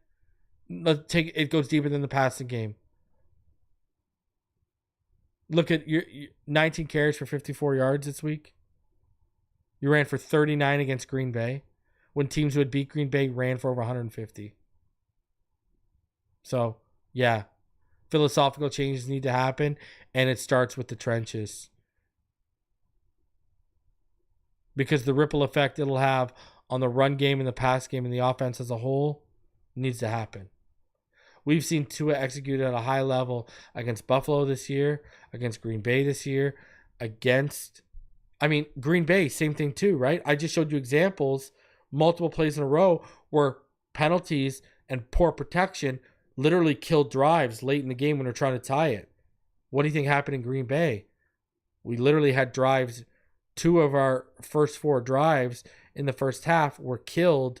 it goes deeper than the passing game. Look at your 19 carries for 54 yards this week. You ran for 39 against Green Bay, when teams who had beat Green Bay ran for over 150. So, yeah, philosophical changes need to happen, and it starts with the trenches. Because the ripple effect it'll have on the run game and the pass game and the offense as a whole needs to happen. We've seen Tua execute at a high level against Buffalo this year, against Green Bay this year, Green Bay, same thing too, right? I just showed you examples, multiple plays in a row, where penalties and poor protection literally killed drives late in the game when they're trying to tie it. What do you think happened in Green Bay? We literally had drives. 2 of our first 4 drives in the first half were killed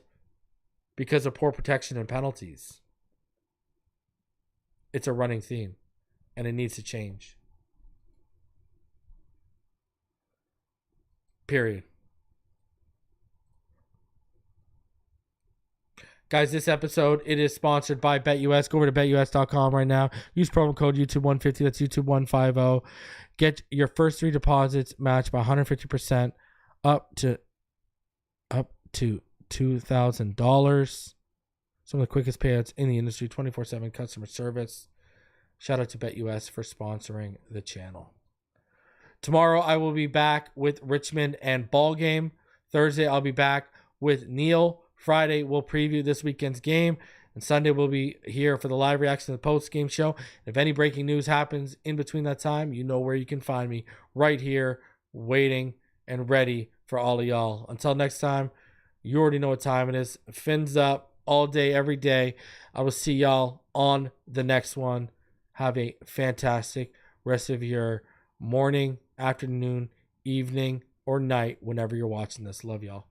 because of poor protection and penalties. It's a running theme, and it needs to change. Period. Guys, this episode, it is sponsored by BetUS. Go over to betus.com right now. Use promo code YouTube150. That's YouTube150. Get your first 3 deposits matched by 150% up to $2,000. Some of the quickest payouts in the industry, 24/7 customer service. Shout out to BetUS for sponsoring the channel. Tomorrow I will be back with Richmond and ball game. Thursday I'll be back with Neil. Friday we'll preview this weekend's game. And Sunday we'll be here for the live reaction to the post-game show. If any breaking news happens in between that time, you know where you can find me. Right here, waiting and ready for all of y'all. Until next time, you already know what time it is. Fins up all day, every day. I will see y'all on the next one. Have a fantastic rest of your morning, afternoon, evening, or night whenever you're watching this. Love y'all.